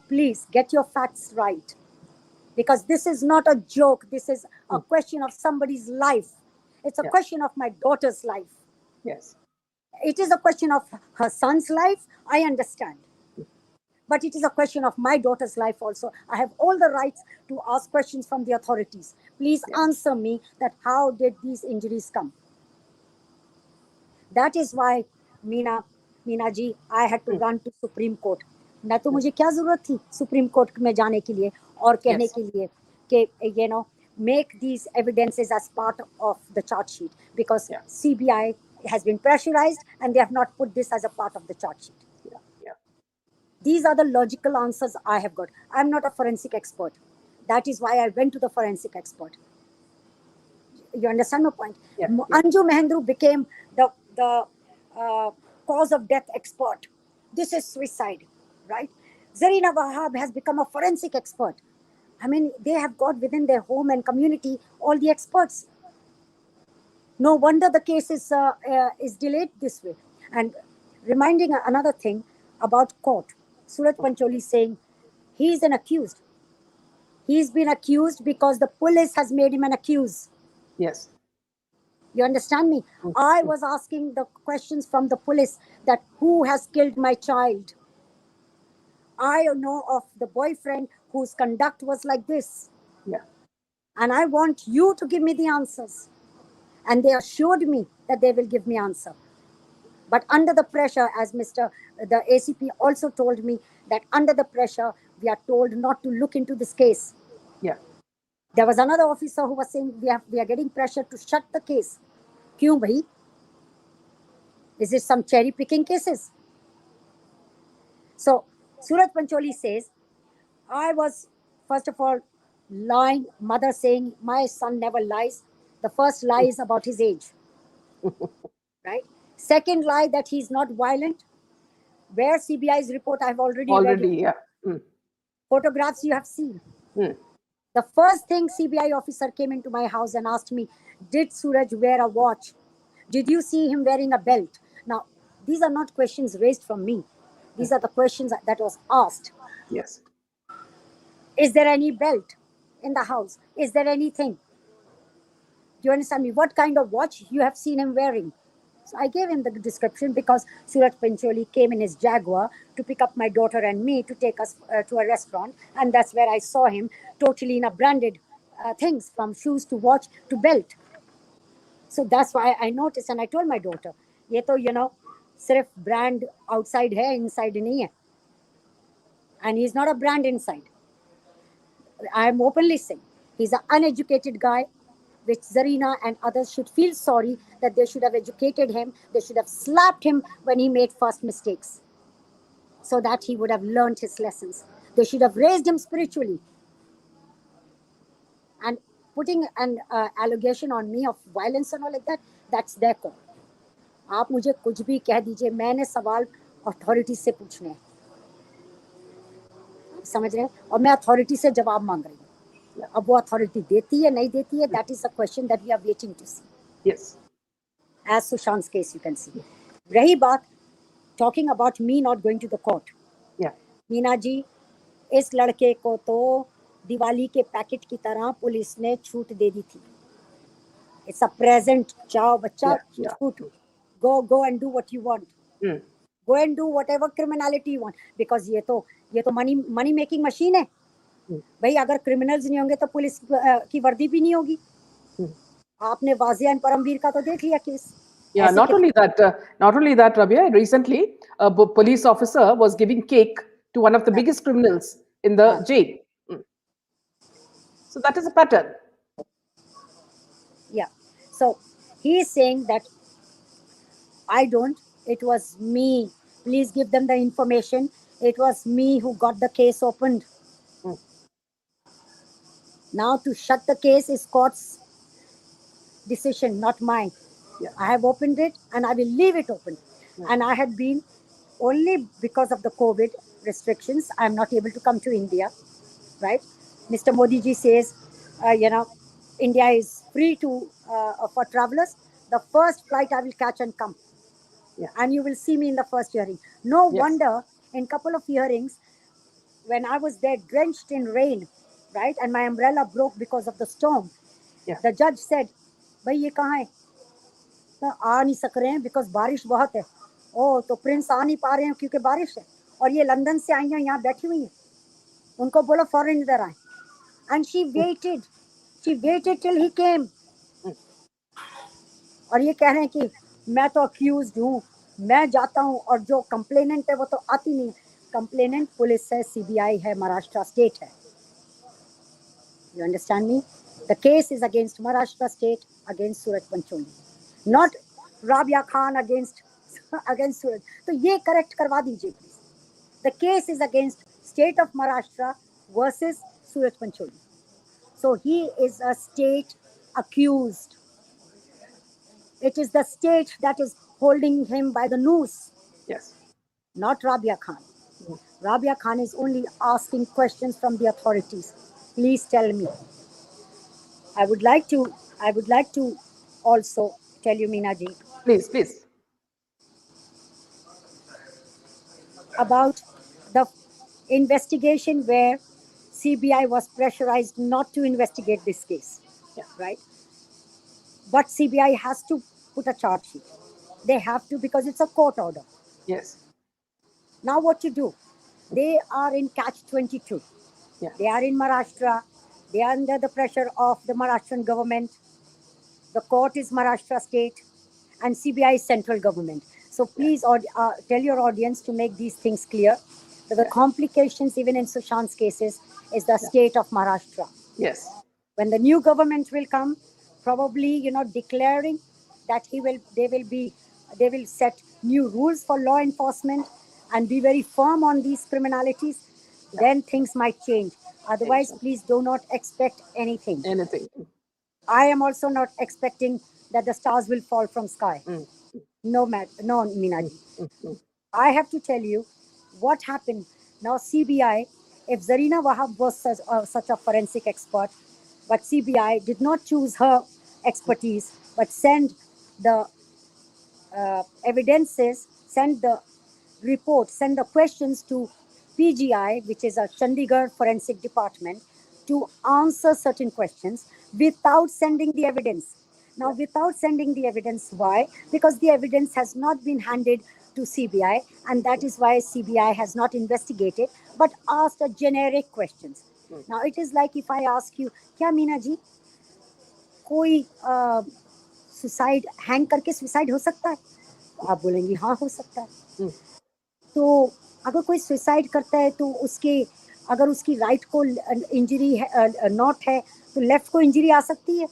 please get your facts right. Because this is not a joke. This is a question of somebody's life. It's a Yeah. question of my daughter's life. Yes. It is a question of her son's life. I understand. But it is a question of my daughter's life also. I have all the rights to ask questions from the authorities. Please answer me that how did these injuries come? That is why, Meena ji, I had to run to Supreme Court. ना तो मुझे क्या जरूरत थी supreme court में जाने के लिए और कहने Yes. के लिए कि make these evidences as part of the charge sheet, because Yeah. CBI has been pressurized and they have not put this as a part of the charge sheet. Yeah. Yeah. These are the logical answers I have got. I'm not a forensic expert. That is why I went to the forensic expert. You understand my point? Yeah. Anju Mahendru became the cause of death expert. This is suicide, right? Zarina Wahab has become a forensic expert. I mean, they have got within their home and community all the experts. No wonder the case is delayed this way. And reminding another thing about court, Surat Pancholi saying he's an accused. He's been accused because the police has made him an accused. Yes. You understand me? I was asking the questions from the police that who has killed my child? I know of the boyfriend whose conduct was like this. Yeah. And I want you to give me the answers. And they assured me that they will give me answer. But under the pressure, as the ACP also told me, that under the pressure, we are told not to look into this case. Yeah. There was another officer who was saying we are getting pressure to shut the case. Kyun bhai? Is it some cherry picking cases? So Surat Pancholi says, I was first of all lying, mother saying my son never lies. The first lie is about his age. Right? Second lie that he's not violent. Where CBI's report I've already read. Yeah. Photographs you have seen. The first thing CBI officer came into my house and asked me, did Suraj wear a watch? Did you see him wearing a belt? Now, these are not questions raised from me. These are the questions that was asked. Yes. Is there any belt in the house? Is there anything? Do you understand me? What kind of watch you have seen him wearing? So I gave him the description because Surat Pancholi came in his Jaguar to pick up my daughter and me to take us to a restaurant. And that's where I saw him totally in a branded things, from shoes to watch to belt. So that's why I noticed and I told my daughter, ye to, sirf brand outside hai, inside nahi hai. And he's not a brand inside. I'm openly saying he's an uneducated guy, which Zarina and others should feel sorry that they should have educated him. They should have slapped him when he made first mistakes so that he would have learned his lessons. They should have raised him spiritually. And putting an allegation on me of violence and all like that, that's their call. आप मुझे कुछ भी कह दीजिए, मैंने सवाल authority से पूछने हैं, समझ रहे हैं, और मैं अथॉरिटी से जवाब मांग रही हूँ. अब वो अथॉरिटी देती है नहीं देती है, that is a question that we are waiting to see. Yes. As Sushant's case, you can see. रही बात talking about me not going to the court. Yeah. Meena ji, इस लड़के को तो दिवाली के पैकेट की तरह पुलिस ने छूट दे दी थी. It's a present. जाओ बच्चा, छूट. Go and do what you want. Go and do whatever criminality you want. Because ये तो money making machine है. भाई अगर criminals नहीं होंगे तो पुलिस की वर्दी भी नहीं होगी. आपने वाजिया और परमवीर का तो देख लिया case. Yeah, not only that, Rabia, recently a police officer was giving cake to one of the biggest criminals in the jail. So that is a pattern. Yeah. So he is saying that I don't, it was me. Please give them the information. It was me who got the case opened. Now to shut the case is court's decision, not mine. Yeah. I have opened it and I will leave it open. And I had been, only because of the COVID restrictions, I am not able to come to India, right? Mr. Modi ji says, India is free for travelers. The first flight I will catch and come. Yeah. And you will see me in the first hearing. No wonder in couple of hearings, when I was there drenched in rain, right, and my umbrella broke because of the storm, Yeah. the judge said, भाई ये कहाँ है? तो आ नहीं सक रहे हैं because बारिश बहुत है. ओ तो प्रिंस आ नहीं पा रहे हैं क्योंकि बारिश है, और ये लंदन से आई हैं, यहाँ बैठी हुई हैं, उनको बोलो फौरन इधर आए. And she waited till he came. और ये कह रहे हैं कि मैं तो अक्यूज्ड हूँ, मैं जाता हूँ, और जो कंप्लेनेंट है वो तो आती नहीं. कंप्लेनेंट पुलिस है, सीबीआई है, महाराष्ट्र स्टेट है. You understand me? The case is against Maharashtra state, against Suraj Pancholi, not Rabia Khan against Suraj. तो ये correct करवा दीजिए please. The case is against state of Maharashtra versus Suraj Pancholi. So he is a state accused. It is the state that is holding him by the noose, Yes. not Rabia Khan. Rabia Khan is only asking questions from the authorities. Please tell me. I would like to also tell you, Meena ji, Please. about the investigation where CBI was pressurized not to investigate this case. Yeah. Right? But CBI has to put a charge sheet. They have to, because it's a court order. Yes. Now what to do? They are in catch-22. Yeah. They are in Maharashtra. They are under the pressure of the Maharashtrian government. The court is Maharashtra state, and CBI is central government. So please tell your audience to make these things clear. That the complications, even in Sushant's cases, is the state of Maharashtra. Yes. When the new government will come, probably declaring that they will set new rules for law enforcement and be very firm on these criminalities. Then things might change. Otherwise, please do not expect anything. I am also not expecting that the stars will fall from sky. No, Meena ji. I have to tell you what happened. Now CBI, if Zarina Wahab was such a forensic expert, but CBI did not choose her expertise, but send the evidences, send the report, send the questions to PGI, which is a Chandigarh forensic department, to answer certain questions without sending the evidence. Now, without sending the evidence, why? Because the evidence has not been handed to CBI, and that is why CBI has not investigated, but asked a generic questions. Now, it is like if I ask you, क्या मीना जी, कोई suicide hang करके suicide हो सकता है? आप बोलेंगी हाँ हो सकता है. तो अगर कोई सुसाइड करता है तो अगर उसकी राइट को इंजरी है, नॉट है, तो लेफ्ट को इंजरी आ सकती है.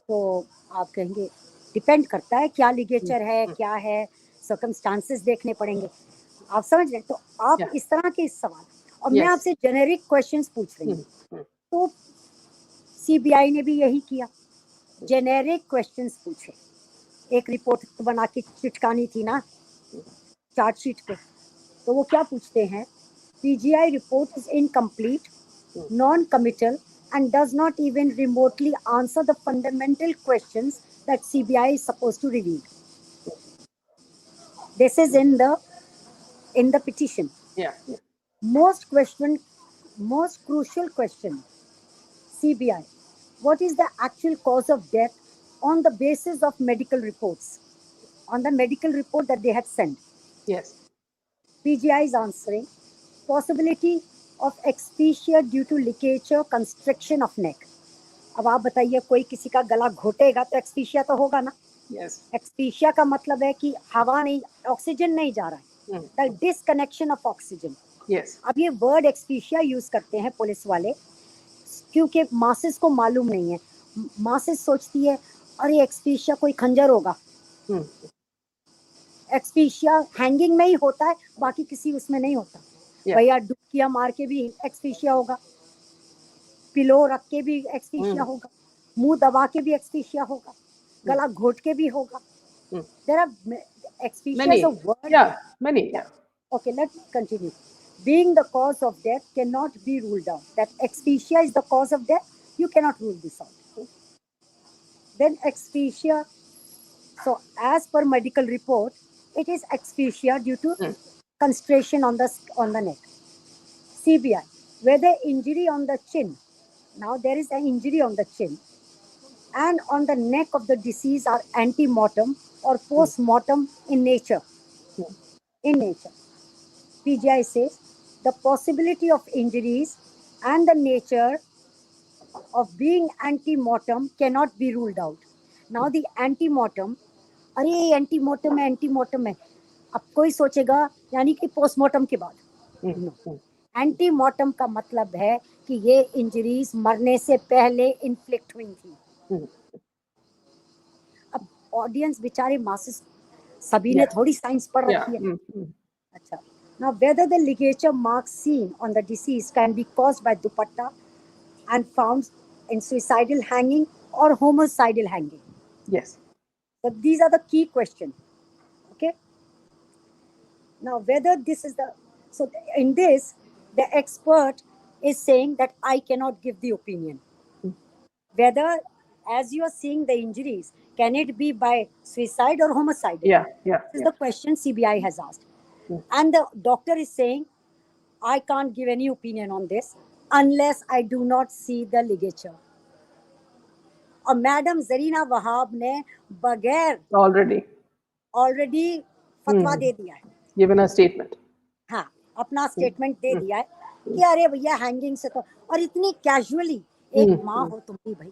तो आप कहेंगे डिपेंड करता है क्या लिगेचर है, क्या है, सर्कमस्टांसेस देखने पड़ेंगे. आप समझ रहे हैं? तो आप इस तरह के सवाल, और मैं आपसे जेनेरिक क्वेश्चंस पूछ रही हूँ. तो सीबीआई ने भी यही किया, जेनेरिक क्वेश्चंस पूछे. एक रिपोर्ट बना के चिटकानी थी ना चार्जशीट पे, तो वो क्या पूछते हैं? PGI report is incomplete, non-committal, and does not even remotely answer the fundamental questions that CBI is supposed to reveal. This is in the petition. Yeah. Most crucial question, CBI, what is the actual cause of death on the basis of medical reports, on the medical report that they had sent? Yes. PGI is answering, possibility of asphyxia due to ligature constriction of neck. अब आप बताइए, कोई किसी का गला घोटेगा तो एक्सपीशिया तो होगा ना. Yes. एक्सपीशिया का मतलब है कि हवा नहीं, ऑक्सीजन नहीं जा रहा है, the disconnection of oxygen. Yes. अब ये वर्ड एक्सपीशिया यूज करते हैं पुलिस वाले क्योंकि मासेस को मालूम नहीं है. मासेस सोचती है अरे एक्सपीशिया कोई खंजर होगा. एक्सपीशिया हैंगिंग में ही होता है, बाकी किसी उसमें नहीं होता. भैया डुबकियां मार के भी एक्सपीशिया होगा, पिलो रख के भी एक्सपीशिया होगा, मुंह दबा के भी एक्सपीशिया होगा, गला घोट के भी होगा. There are expedia is a word. Yeah, many. Yeah. Okay, let's continue. Being the cause of death cannot be ruled out. That expedia is the cause of death, you cannot rule this out. Then expedia, so as per medical report, it is expedia due to constriction on the neck. CBI, whether injury on the chin, now there is an injury on the chin and on the neck of the deceased are ante-mortem or post-mortem in nature. In nature, PGI says the possibility of injuries and the nature of being ante-mortem cannot be ruled out. Now the ante-mortem, अरे एंटी-मोर्टम है, एंटी-मोर्टम है, अब कोई सोचेगा यानी कि postmortem के बाद. एंटी-मोर्टम का मतलब है कि ये इंजरीज मरने से पहले इन्फ्लिक्ट हुई थी. अब ऑडियंस बेचारे मासेस सभी ने थोड़ी साइंस पढ़ रखी है. अच्छा, now whether the ligature marks seen on the deceased can be caused by dupatta and found in suicidal hanging or homicidal hanging. Yes. But these are the key questions. Okay. Now, whether this is so in this, the expert is saying that I cannot give the opinion. Whether, as you are seeing the injuries, can it be by suicide or homicide? Yeah. This is the question CBI has asked. And the doctor is saying, I can't give any opinion on this unless I do not see the ligature. और madam Zarina Wahab ने बगैर already फतवा दे दिया है. Given a statement. हाँ, अपना statement दे दिया है कि अरे भैया हैंगिंग से तो, और इतनी कैजुअली एक माँ हो तुम भी भाई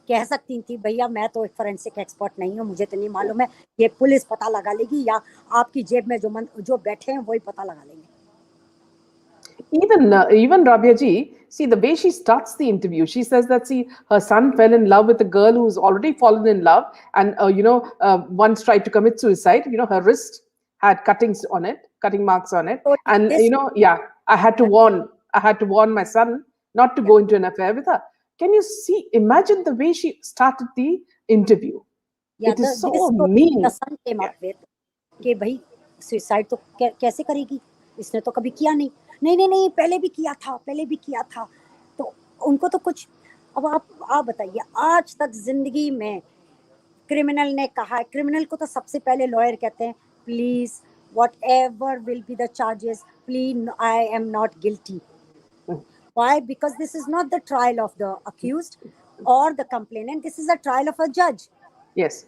कह सकती थी भैया मैं तो एक फोरेंसिक एक्सपर्ट नहीं हूँ, मुझे तो नहीं मालूम है, ये पुलिस पता लगा लेगी या आपकी जेब में जो बैठे हैं वही पता लगा लेंगे. Even Rabia ji, see the way she starts the interview, she says that her son fell in love with a girl who's already fallen in love and once tried to commit suicide. Her wrist had cutting marks on it, and I had to warn my son not to go into an affair with her. Can you imagine the way she started the interview? It is so mean. The son came up with कि भाई suicide तो कैसे करेगी, इसने तो कभी किया नहीं, पहले भी किया था. तो उनको तो कुछ, अब आप बताइए, आज तक जिंदगी में क्रिमिनल ने कहा है, क्रिमिनल को तो सबसे पहले लॉयर कहते हैं please whatever will be the charges, please I am not guilty. Why? Because this is not the trial of the accused or the complainant, this is a trial of a judge. Yes.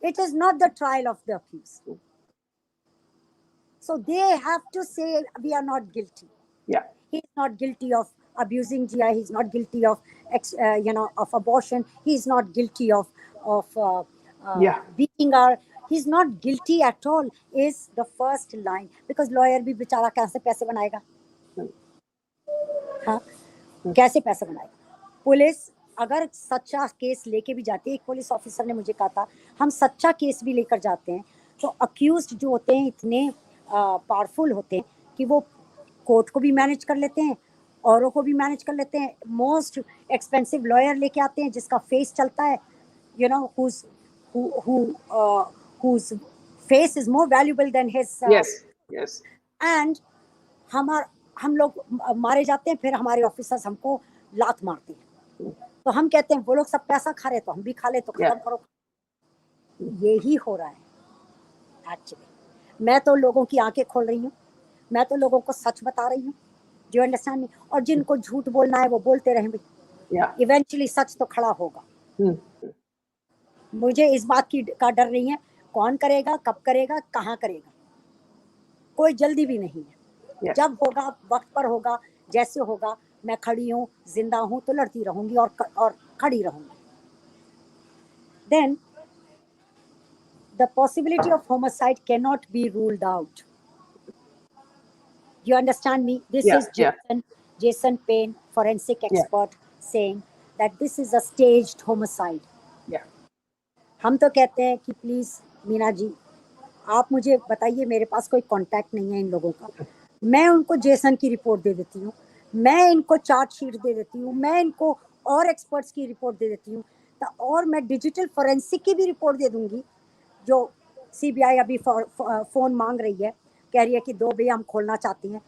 It is not the trial of the accused. So they have to say we are not guilty. Yeah. He's not guilty of abusing Jia. He's not guilty of of abortion. He's not guilty of beating her. He's not guilty at all. Is the first line, because lawyer भी बेचारा कैसे पैसे बनाएगा? हाँ, कैसे पैसे बनाएगा? Police अगर सच्चा केस लेके भी जाती है, एक पुलिस ऑफिसर ने मुझे कहा था, हम सच्चा केस भी लेकर जाते हैं तो अक्यूज्ड जो होते हैं इतने पावरफुल होते हैं कि वो कोर्ट को भी मैनेज कर लेते हैं, औरों को भी मैनेज कर लेते हैं. मोस्ट एक्सपेंसिव लॉयर लेके आते हैं जिसका फेस चलता है, whose face is more valuable than his. Yes. And हम लोग मारे जाते हैं, फिर हमारे ऑफिसर्स हमको लात मारते हैं, तो हम कहते हैं वो लोग सब पैसा खा रहे तो हम भी खा ले, तो खत्म करो. यही हो रहा है एक्चुअली. मैं तो लोगों की आंखें खोल रही हूँ, मैं तो लोगों को सच बता रही हूँ, डू यू अंडरस्टैंड मी? और जिनको झूठ बोलना है वो बोलते रहें भाई, इवेंचुअली सच तो खड़ा होगा. मुझे इस बात का डर नहीं है, कौन करेगा, कब करेगा, कहाँ करेगा, कोई जल्दी भी नहीं है. जब होगा वक्त पर होगा, जैसे होगा. मैं खड़ी हूँ, जिंदा हूँ तो लड़ती रहूंगी और खड़ी रहूंगी. Then the possibility of homicide cannot be ruled out. You understand me? This is Jason Payne, forensic expert, saying that this is a staged homicide. हम तो कहते हैं कि प्लीज मीना जी आप मुझे बताइए, मेरे पास कोई कांटेक्ट नहीं है इन लोगों का, मैं उनको जेसन की रिपोर्ट दे देती हूँ, मैं इनको चार्जशीट दे देती हूँ, मैं इनको और एक्सपर्ट्स की रिपोर्ट दे देती हूँ, और मैं डिजिटल फोरेंसिक की भी रिपोर्ट दे दूंगी. जो सीबीआई अभी फोन मांग रही है, कह रही है कि 2 भैया हम खोलना चाहती हैं,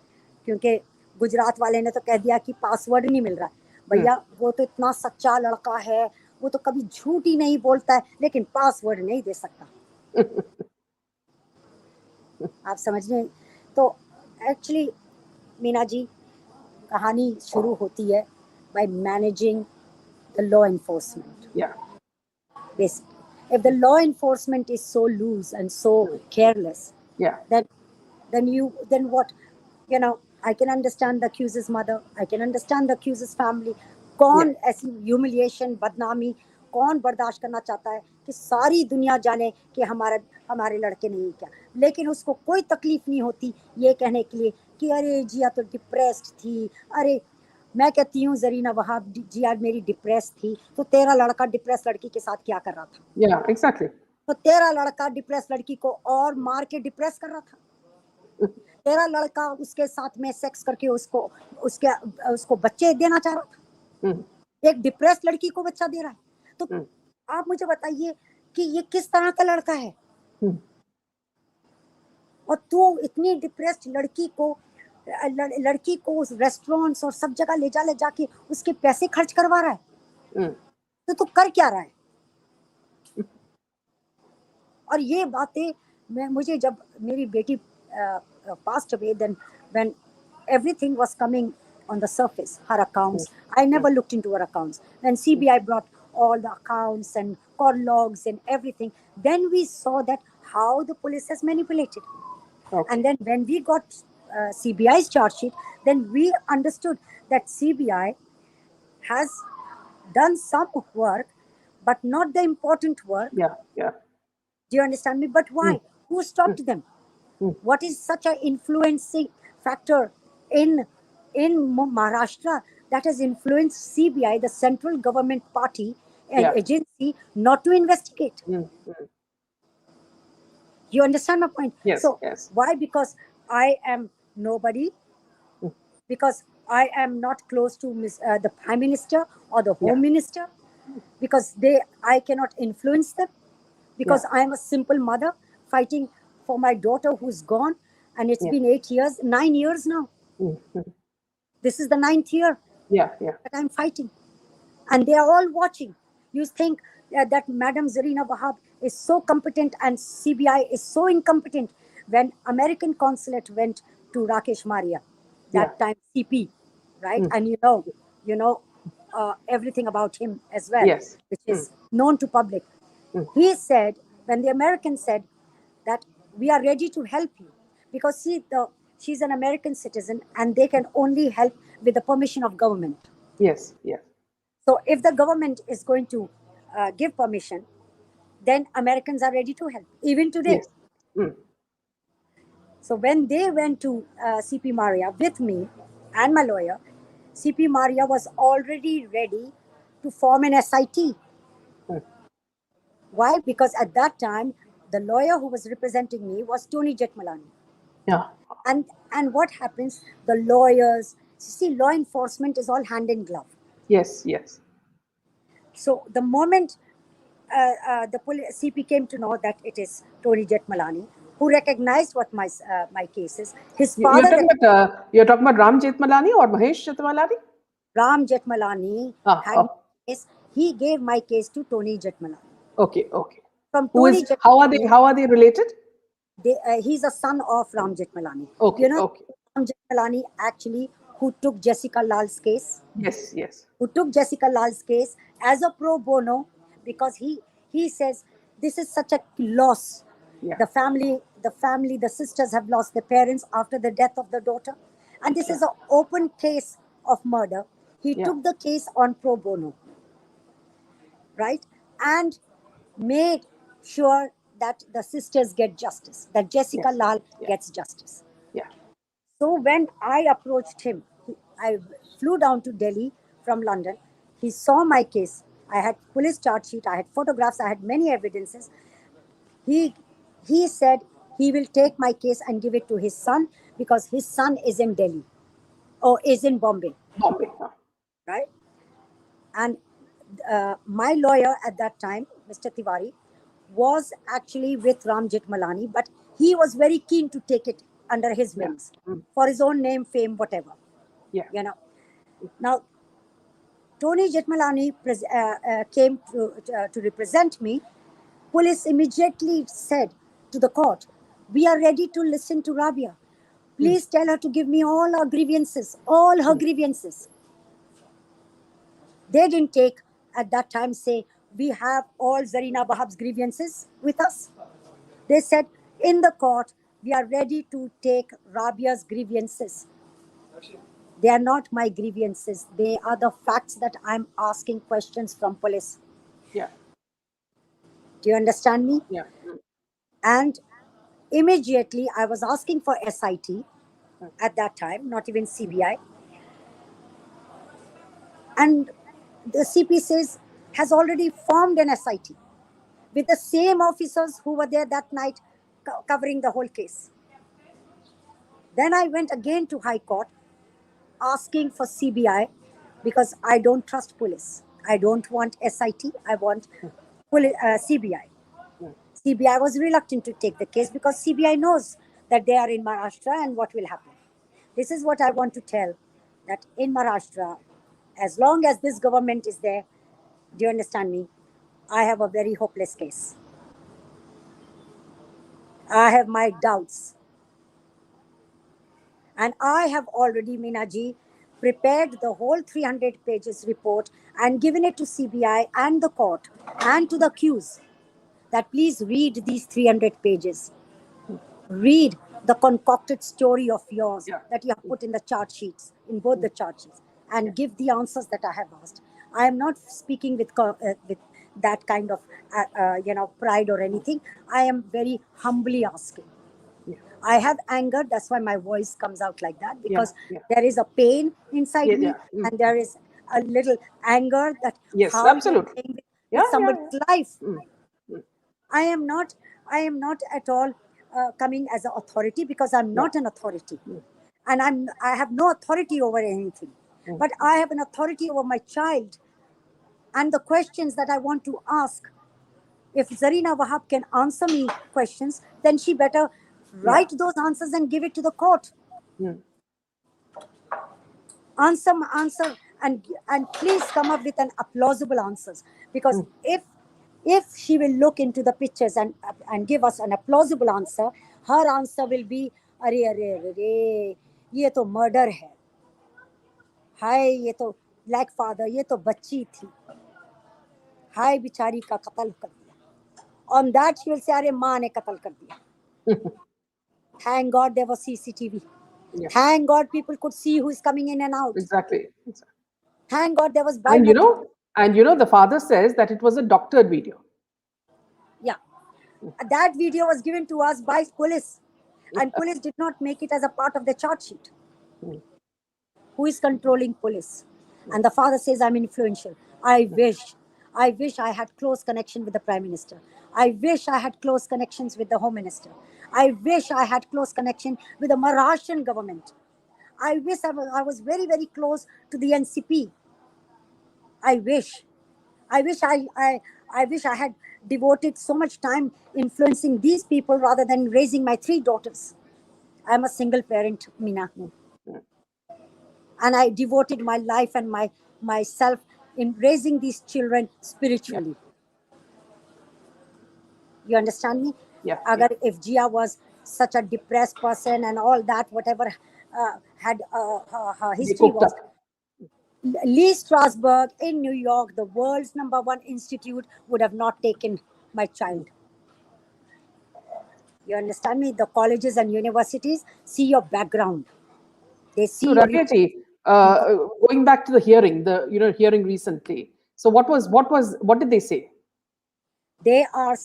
क्योंकि गुजरात वाले ने तो कह दिया कि पासवर्ड नहीं मिल रहा है. भैया वो तो इतना सच्चा लड़का है, वो तो कभी झूठ ही नहीं बोलता है, लेकिन पासवर्ड नहीं दे सकता. आप समझने तो एक्चुअली मीना जी कहानी शुरू होती है by managing the law enforcement. Yeah. Basically, if the law enforcement is so loose and so careless, Yeah. then what? You know, I can understand the accuser's mother. I can understand the accuser's family. कौन ऐसी humiliation बदनामी कौन बर्दाश्त करना चाहता है कि सारी दुनिया जाने कि हमारे लड़के ने ये किया, लेकिन उसको कोई तकलीफ नहीं होती ये कहने के लिए कि अरे जिया तो डिप्रेस्ड थी। अरे मैं कहती हूँ जरीना वहाब, जिया मेरी डिप्रेस थी तो तेरा लड़का डिप्रेस लड़की के साथ क्या कर रहा था? Yeah, exactly. तो तेरा लड़का डिप्रेस लड़की को और मार के डिप्रेस कर रहा था। तेरा लड़का उसके साथ में सेक्स करके उसको बच्चे देना चाह रहा था। एक डिप्रेस लड़की को बच्चा दे रहा है। तो आप मुझे बताइए कि ये किस तरह का लड़का है? और तू इतनी डिप्रेस्ड लड़की को उस रेस्टोरेंट्स और सब जगह ले जाके उसके पैसे खर्च करवा रहा है। तो तू कर क्या रहा है? और ये बातें मुझे जब मेरी बेटी passed away, then when everything was coming on the surface, her accounts, I never looked into her accounts. When CBI brought all the accounts and call logs and everything, then we saw that how the police has manipulated. Okay. And then when we got CBI's charge sheet, then we understood that CBI has done some work, but not the important work. Yeah. Yeah. Do you understand me? But why? Who stopped them? What is such an influencing factor in Maharashtra that has influenced CBI, the central government party and agency, not to investigate? You understand my point? Yes. So Yes. why? Because I am nobody. Because I am not close to the Prime Minister or the Home Minister. Because I cannot influence them. Because I am a simple mother fighting for my daughter who's gone, and it's been 9 years now. This is the 9th year that I'm fighting, and they are all watching. You think that Madam Zarina Wahab is so competent and CBI is so incompetent? When American consulate went to Rakesh Maria, that time CP, right? And you know everything about him as well, which is known to public. He said, when the Americans said that we are ready to help you, because she's an American citizen and they can only help with the permission of government. Yes. Yes. So if the government is going to give permission, then Americans are ready to help, even today. Yes. So when they went to CP Maria with me and my lawyer, CP Maria was already ready to form an SIT. Why? Because at that time, the lawyer who was representing me was Tony Jetmalani. Yeah. And what happens? The lawyers, see, law enforcement is all hand in glove. Yes. Yes. So the moment the CP came to know that it is Tony Jetmalani, who recognized what my case is, his father. You're talking about Ram Jetmalani or Mahesh Jetmalani? Ram Jetmalani had my case. He gave my case to Tony Jetmalani. Okay. Okay. From Tony Jetmalani, how are they related? He's a son of Ram Jetmalani. Okay. You know, okay. Ram Jetmalani actually who took Jessica Lal's case. Yes. Yes. Who took Jessica Lal's case as a pro bono, because he says this is such a loss. Yeah. The family, the sisters have lost their parents after the death of the daughter. And this is an open case of murder. He took the case on pro bono, right? And made sure that the sisters get justice, that Jessica Lal gets justice. Yeah. So when I approached him, I flew down to Delhi from London. He saw my case. I had police charge sheet, I had photographs, I had many evidences. He said he will take my case and give it to his son, because his son is in Delhi or is in Bombay. Right? And my lawyer at that time, Mr. Tiwari, was actually with Ram Jetmalani, but he was very keen to take it under his wings for his own name, fame, whatever. Yeah. You know. Now, Tony Jetmalani came to represent me. Police immediately said to the court We are ready to listen to Rabia. Please tell her to give me all her grievances, all her grievances. They didn't take at that time say, we have all Zarina Wahab's grievances with us. They said, in the court, we are ready to take Rabia's grievances. They are not my grievances. They are the facts that I'm asking questions from police. Yeah. Do you understand me? Yeah. And immediately I was asking for SIT at that time, not even CBI. And the CP says, has already formed an SIT with the same officers who were there that night covering the whole case. Then I went again to High Court asking for CBI because I don't trust police. I don't want SIT. I want CBI. CBI was reluctant to take the case because CBI knows that they are in Maharashtra and what will happen. This is what I want to tell, that in Maharashtra, as long as this government is there, do you understand me? I have a very hopeless case. I have my doubts. And I have already, Minaji, prepared the whole 300 pages report and given it to CBI and the court and to the accused that please read these 300 pages. Read the concocted story of yours that you have put in the chart sheets, in both the chart sheets, and give the answers that I have asked. I am not speaking with that kind of pride or anything. I am very humbly asking. I have anger, that's why my voice comes out like that, because there is a pain inside me, and there is a little anger that how absolutely with somebody's life. I am not at all coming as an authority, because I'm not an authority, and I have no authority over anything, but I have an authority over my child and the questions that I want to ask. If Zarina Wahab can answer me questions, then she better write those answers and give it to the court. Answer, and please come up with an plausible answers, because if she will look into the pictures and give us an plausible answer, her answer will be, "Arey, ye to murder hai. Hai, ye to black father, ye to bachchi thi. Hai, bichari ka qatl kar diya." On that, she will say, "Arey, maa ne qatl kar diya." Thank God there was CCTV. Thank God people could see who is coming in and out. Exactly. Thank God there was biometric. And the father says that it was a doctored video. Yeah. That video was given to us by police, and police did not make it as a part of the chart sheet. Who is controlling police? And the father says, I'm influential. I wish I had close connection with the Prime Minister. I wish I had close connections with the Home Minister. I wish I had close connection with the Maharashtrian government. I wish I was very, very close to the NCP. I wish I had devoted so much time influencing these people rather than raising my 3 daughters. I'm a single parent, Meena. And I devoted my life and myself in raising these children spiritually. You understand me? Yeah. If Jia was such a depressed person and all that, whatever had her history was, Lee Strasberg in New York, the world's #1 institute, would have not taken my child. You understand me? The colleges and universities see your background. They see. So, Rabiaji, going back to the hearing, hearing recently. So, what did they say? They are,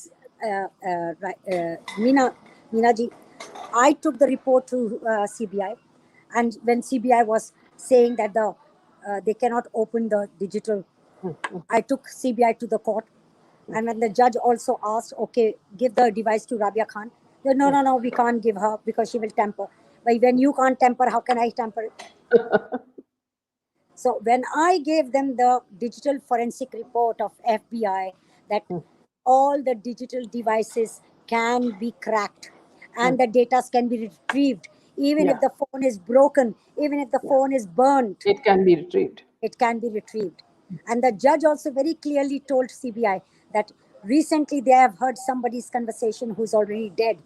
Meena ji, I took the report to CBI, and when CBI was saying that they cannot open the digital, I took CBI to the court, and when the judge also asked, okay, give the device to Rabia Khan, they, no, we can't give her because she will tamper. But when you can't tamper, how can I tamper it? So when I gave them the digital forensic report of FBI that all the digital devices can be cracked and the data can be retrieved, even if the phone is broken, even if the phone is burnt. It can be retrieved. It can be retrieved. And the judge also very clearly told CBI that recently they have heard somebody's conversation who's already dead.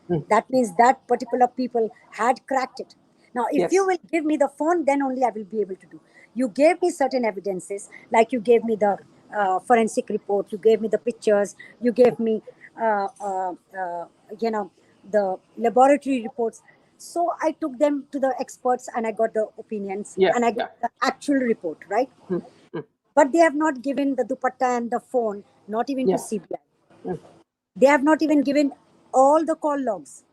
That means that particular people had cracked it. Now, if Yes. you will give me the phone, then only I will be able to do. You gave me certain evidences, like you gave me the forensic report, you gave me the pictures, you gave me, you know, the laboratory reports. So I took them to the experts and I got the opinions Yeah, and I yeah. got the actual report, right? Mm, mm. But they have not given the dupatta and the phone, not even to Yeah. CBI. Mm. They have not even given all the call logs.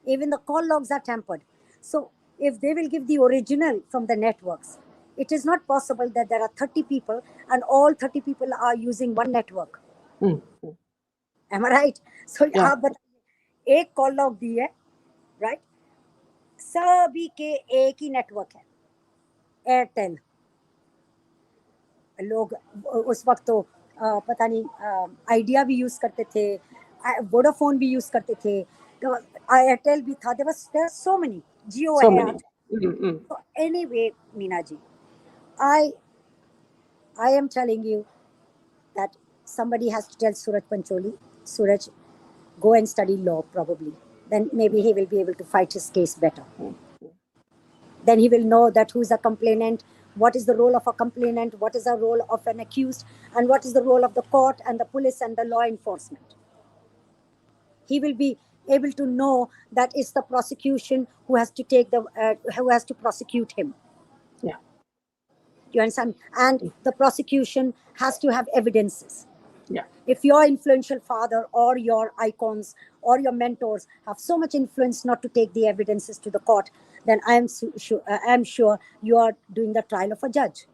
Even the call logs are tampered. So if they will give the original from the networks, it is not possible that there are 30 people and all 30 people are using one network. Mm, mm. Am I right? So Yeah. आप बताइए, एक call log दी है, right? सभी के एक ही network है, Airtel. लोग उस वक्त तो पता नहीं आइडिया भी यूज करते थे, वोडाफोन भी यूज करते थे, तो एयरटेल भी था. There so many, Jio So है. many. Mm. So anyway, Meena ji, I am telling you that somebody has to tell Suraj Pancholi, Suraj, go and study law probably. Then maybe he will be able to fight his case better. Then he will know that who is a complainant, what is the role of a complainant, what is the role of an accused, and what is the role of the court and the police and the law enforcement. He will be able to know that it's the prosecution who has to take the who has to prosecute him. Yeah. You understand? And the prosecution has to have evidences. Yeah. If your influential father or your icons or your mentors have so much influence not to take the evidences to the court, then I am sure you are doing the trial of a judge.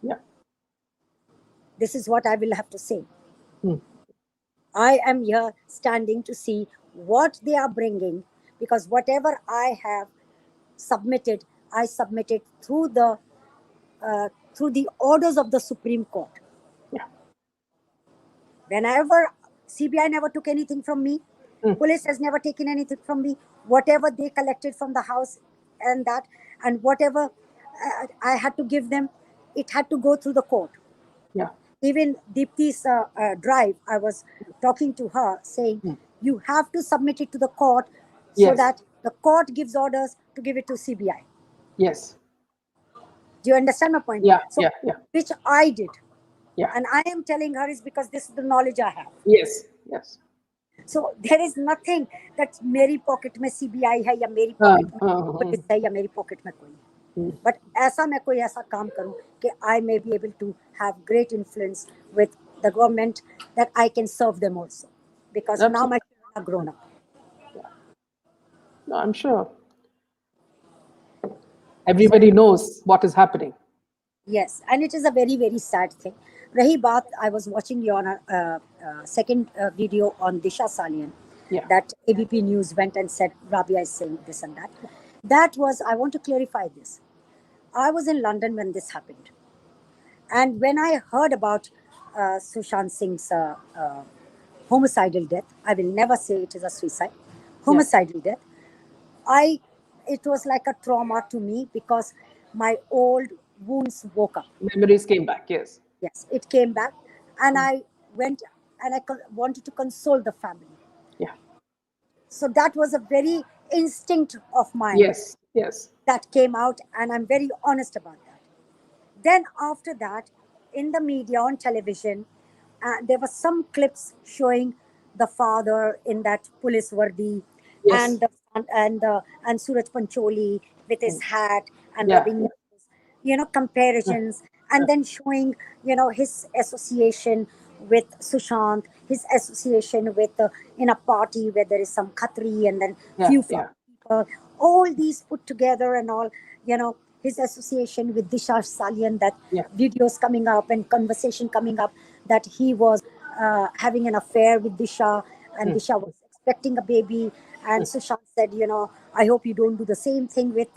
Yeah. This is what I will have to say. Mm. I am here standing to see what they are bringing, because whatever I have submitted, I submitted through the orders of the Supreme Court. Yeah. Whenever CBI never took anything from me, police has never taken anything from me. Whatever they collected from the house and that, and whatever I had to give them, it had to go through the court. Yeah. Even Deepti's drive, I was talking to her saying, you have to submit it to the court so Yes. that the court gives orders to give it to CBI. Yes. Do you understand my point? Yeah. So, Yeah. which I did. Yeah. And I am telling her is because this is the knowledge I have. Yes. Yes. So there is nothing that मेरी pocket में CBI है या मेरी pocket में police है या मेरी pocket में कोई. But ऐसा मैं कोई ऐसा काम करूं कि I may be able to have great influence with the government, that I can serve them also, because now my children are grown up. No, I'm sure. Everybody knows what is happening. Yes, and it is a very, very sad thing. Rahi baat, I was watching your second video on Disha Salian, that ABP News went and said Rabia is saying this and that. That was, I want to clarify this. I was in London when this happened. And when I heard about Sushant Singh's homicidal death, I will never say it is a suicide, homicidal death, it was like a trauma to me, because my old wounds woke up. Memories came back, yes. Yes, it came back, and I went and I wanted to console the family. Yeah. So that was a very instinct of mine. Yes, yes. That came out, and I'm very honest about that. Then after that, in the media, on television, there were some clips showing the father in that police vardi, Yes. and Suraj Pancholi with his hat and Yeah. rubbing, comparisons, and then showing, his association with Sushant, his association with in a party where there is some Khatri and then few people, all these put together and all, his association with Disha Salian, that videos coming up and conversation coming up that he was having an affair with Disha, and Disha was expecting a baby, and Sushant said, I hope you don't do the same thing with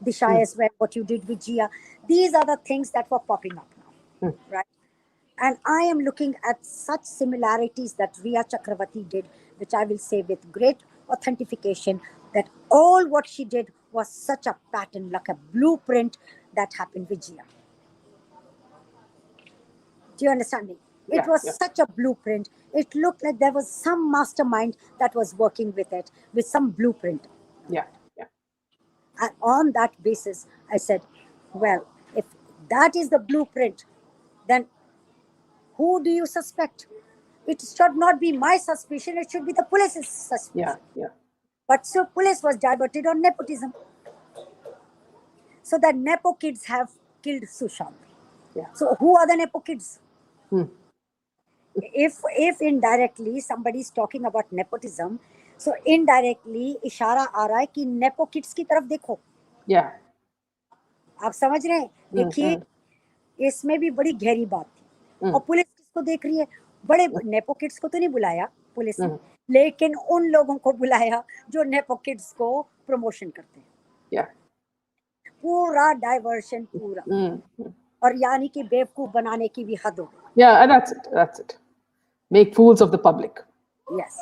Disha as well, what you did with Jia. These are the things that were popping up now, right? And I am looking at such similarities that Riya Chakravarti did, which I will say with great authentication, that all what she did was such a pattern, like a blueprint that happened with Jia. Do you understand me? It Yeah, was yeah. such a blueprint. It looked like there was some mastermind that was working with it, with some blueprint. Yeah, yeah. And on that basis, I said, well, if that is the blueprint, then who do you suspect? It should not be my suspicion, it should be the police's suspicion. Yeah, yeah. But so police was diverted on nepotism. So the nepo kids have killed Sushant. Yeah. So who are the nepo kids? Hmm. If indirectly somebody is talking about nepotism, so indirectly इशारा आ रहा है कि nepo kids की तरफ देखो. Yeah. आप समझ रहे हैं? देखिए इसमें भी बड़ी गहरी बात थी. और पुलिस किसको देख रही है? बड़े नेपो किड्स को तो नहीं बुलाया पुलिस ने, लेकिन उन लोगों को बुलाया जो नेपो किड्स को प्रमोशन करते हैं. Yeah. पूरा डाइवर्शन पूरा. और यानी कि बेवकूफ बनाने की भी हद हो गई. Yeah, and that's it. That's it. Make fools of the public. Yes.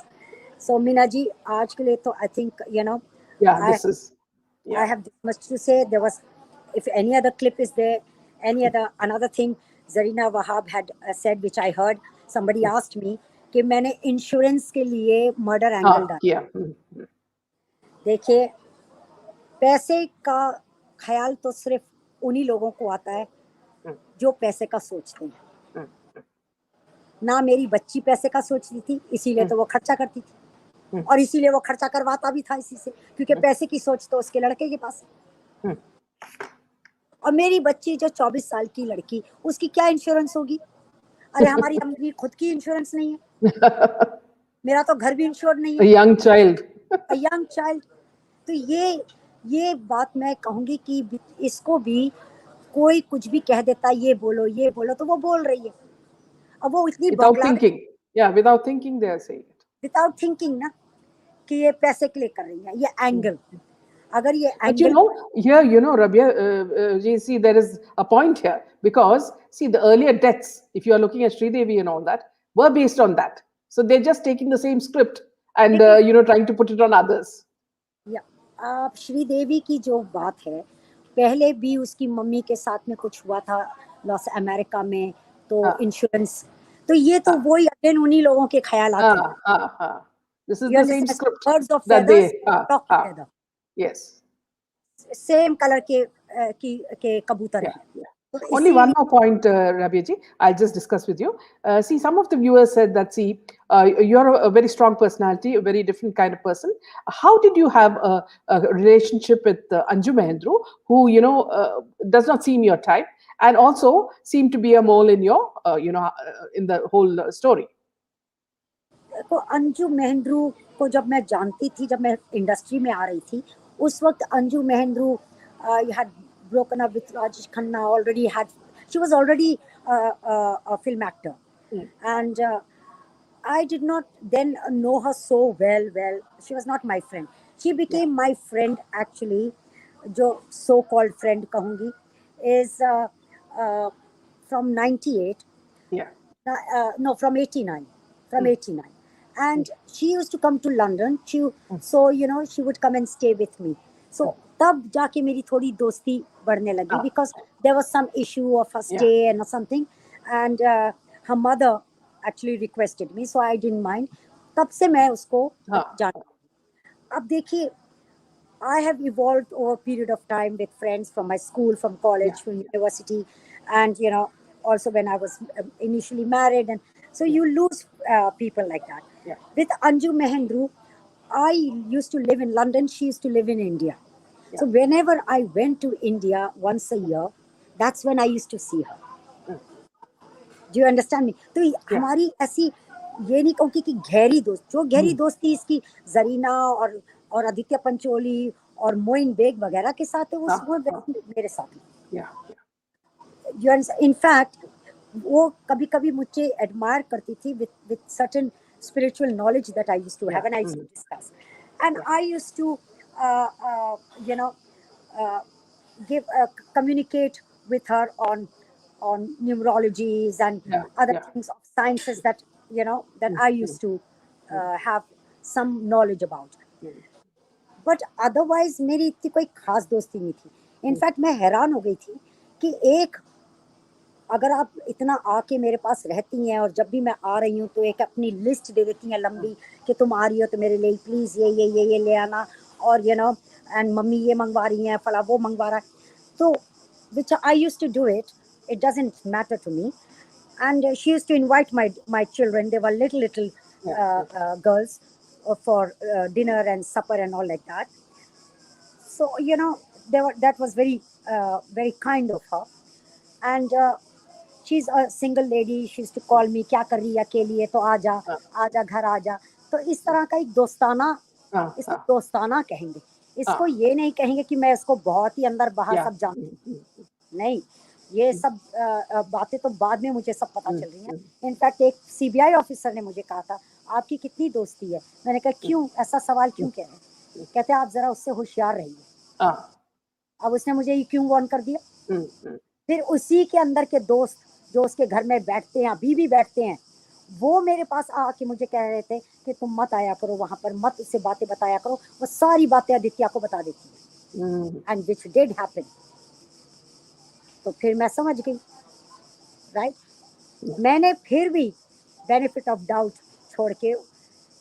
So Meena ji, आज के लिए तो I think Yeah, this is. I have this much to say. There was, if any other clip is there, another thing Zarina Wahab had said, which I heard. Somebody asked me कि मैंने insurance के लिए murder angle डाला. Yeah. देखिए पैसे का ख्याल तो सिर्फ उन्हीं लोगों को आता है जो पैसे का सोचते हैं. ना मेरी बच्ची पैसे का सोचती थी, इसीलिए तो वो खर्चा करती थी, और इसीलिए वो खर्चा करवाता भी था इसी से, क्योंकि पैसे की सोच तो उसके लड़के के पास है. और मेरी बच्ची जो 24 साल की लड़की, उसकी क्या इंश्योरेंस होगी? अरे हमारी अपनी खुद की इंश्योरेंस नहीं है. मेरा तो घर भी इंश्योर नहीं A है. young child. A young child. तो ये बात मैं कहूंगी कि इसको भी कोई कुछ भी कह देता, ये बोलो तो वो बोल रही है. अब वो इतनी Without बगला, thinking. Yeah, without thinking they are saying it. Without thinking ना, कि ये पैसे के लिए कर रही है, ये एंगल. अगर ये But you angle, know, here, Rabia, you see, there is a point here because, see, the earlier deaths, if you are looking at Sridevi and all that, were based on that. So they're just taking the same script and, trying to put it on others. आप श्रीदेवी की जो बात है, पहले भी उसकी mummy के साथ में कुछ हुआ था लॉस अमेरिका में, तो इंश्योरेंस, तो ये तो वही अगेन उन्हीं लोगों के ख्याल आते हैं. This is You the same understand? script Birds of that feathers they, flock together. yes. Same colour के कबूतर हैं. Yeah. तो Only इसीलिए- one more point, Rabia ji, I'll just discuss with you. See, some of the viewers said that, see, you're a very strong personality, a very different kind of person. How did you have a relationship with Anju Mahendru, who, does not seem your type, and also seem to be a mole in your, in the whole story? तो अंजू मेहंद्रू को जब मैं जानती थी, जब मैं industry में आ रही थी, उस वक्त Anju मेहंद्रू had broken up with Rajesh Khanna, she was already a film actor. And I did not then know her so well. She was not my friend. She became my friend actually, जो so-called friend कहूँगी, is from 98. Yeah. No, from 89. From 89. And she used to come to London. So, she would come and stay with me. So, तब जाके मेरी थोड़ी दोस्ती बढ़ने लगी, because there was some issue of a stay and something. And her mother actually requested me, so I didn't mind. तब से मैं उसको जानती. अब देखिए, I have evolved over a period of time with friends from my school, from college, from university, and also when I was initially married, and so you lose people like that. Yeah. With Anju Mahendru, I used to live in London. She used to live in India. Yeah. So whenever I went to India once a year, that's when I used to see her. Do you understand me? तो हमारी ऐसी, ये नहीं कहूँगी कि गहरी दोस्त, जो गहरी दोस्ती इसकी जरीना और आदित्य पंचोली और मोइन बेग वगैरह के साथ है, वो मेरे साथ है. इनफैक्ट वो कभी कभी मुझे एडमायर करती थी with certain spiritual knowledge that I used to have, and I used to discuss, and I used to communicate with her on numerologies and other things of sciences that that I used to have some knowledge about. But otherwise मेरी इतनी कोई खास दोस्ती नहीं थी. In fact मैं हैरान हो गई थी कि एक अगर आप इतना आके मेरे पास रहती हैं और जब भी मैं आ रही हूँ तो एक अपनी लिस्ट दे देती हैं लंबी कि तुम आ रही हो तो मेरे लिए प्लीज़ ये ले आना, और यू नो एंड मम्मी ये मंगवा रही हैं, फला वो मंगवा रहा है, तो which I used to do it. It doesn't matter to me. And she used to invite my children. They were little girls for dinner and supper and all like that. So you know, that was very kind of her. And she's a single lady. She used to call me, क्या कर रही है अकेली है तो आजा घर आजा. तो इस तरह का एक दोस्ताना, इसको दोस्ताना कहेंगे. इसको ये नहीं कहेंगे कि मैं इसको बहुत ही अंदर बाहर सब जानती हूँ. नहीं, ये सब बातें तो बाद में मुझे सब पता चल रही हैं. इनफैक्ट एक CBI ऑफिसर ने मुझे कहा था, आपकी कितनी दोस्ती है? मैंने कहा क्यों, ऐसा सवाल क्यों कह रहे हैं? कहते आप जरा उससे होशियार रहिए. अब उसने मुझे ये क्यों वार्न कर दिया? फिर उसी के अंदर के दोस्त जो उसके घर में बैठते हैं, अभी भी बैठते हैं, वो मेरे पास आके मुझे कह रहे थे कि तुम मत आया करो वहां पर, मत उससे बातें बताया करो, वो सारी बातें आदित्य को बता देती है. And which did happen. तो फिर मैं समझ गई, राइट. मैंने फिर भी बेनिफिट ऑफ डाउट छोड़ के,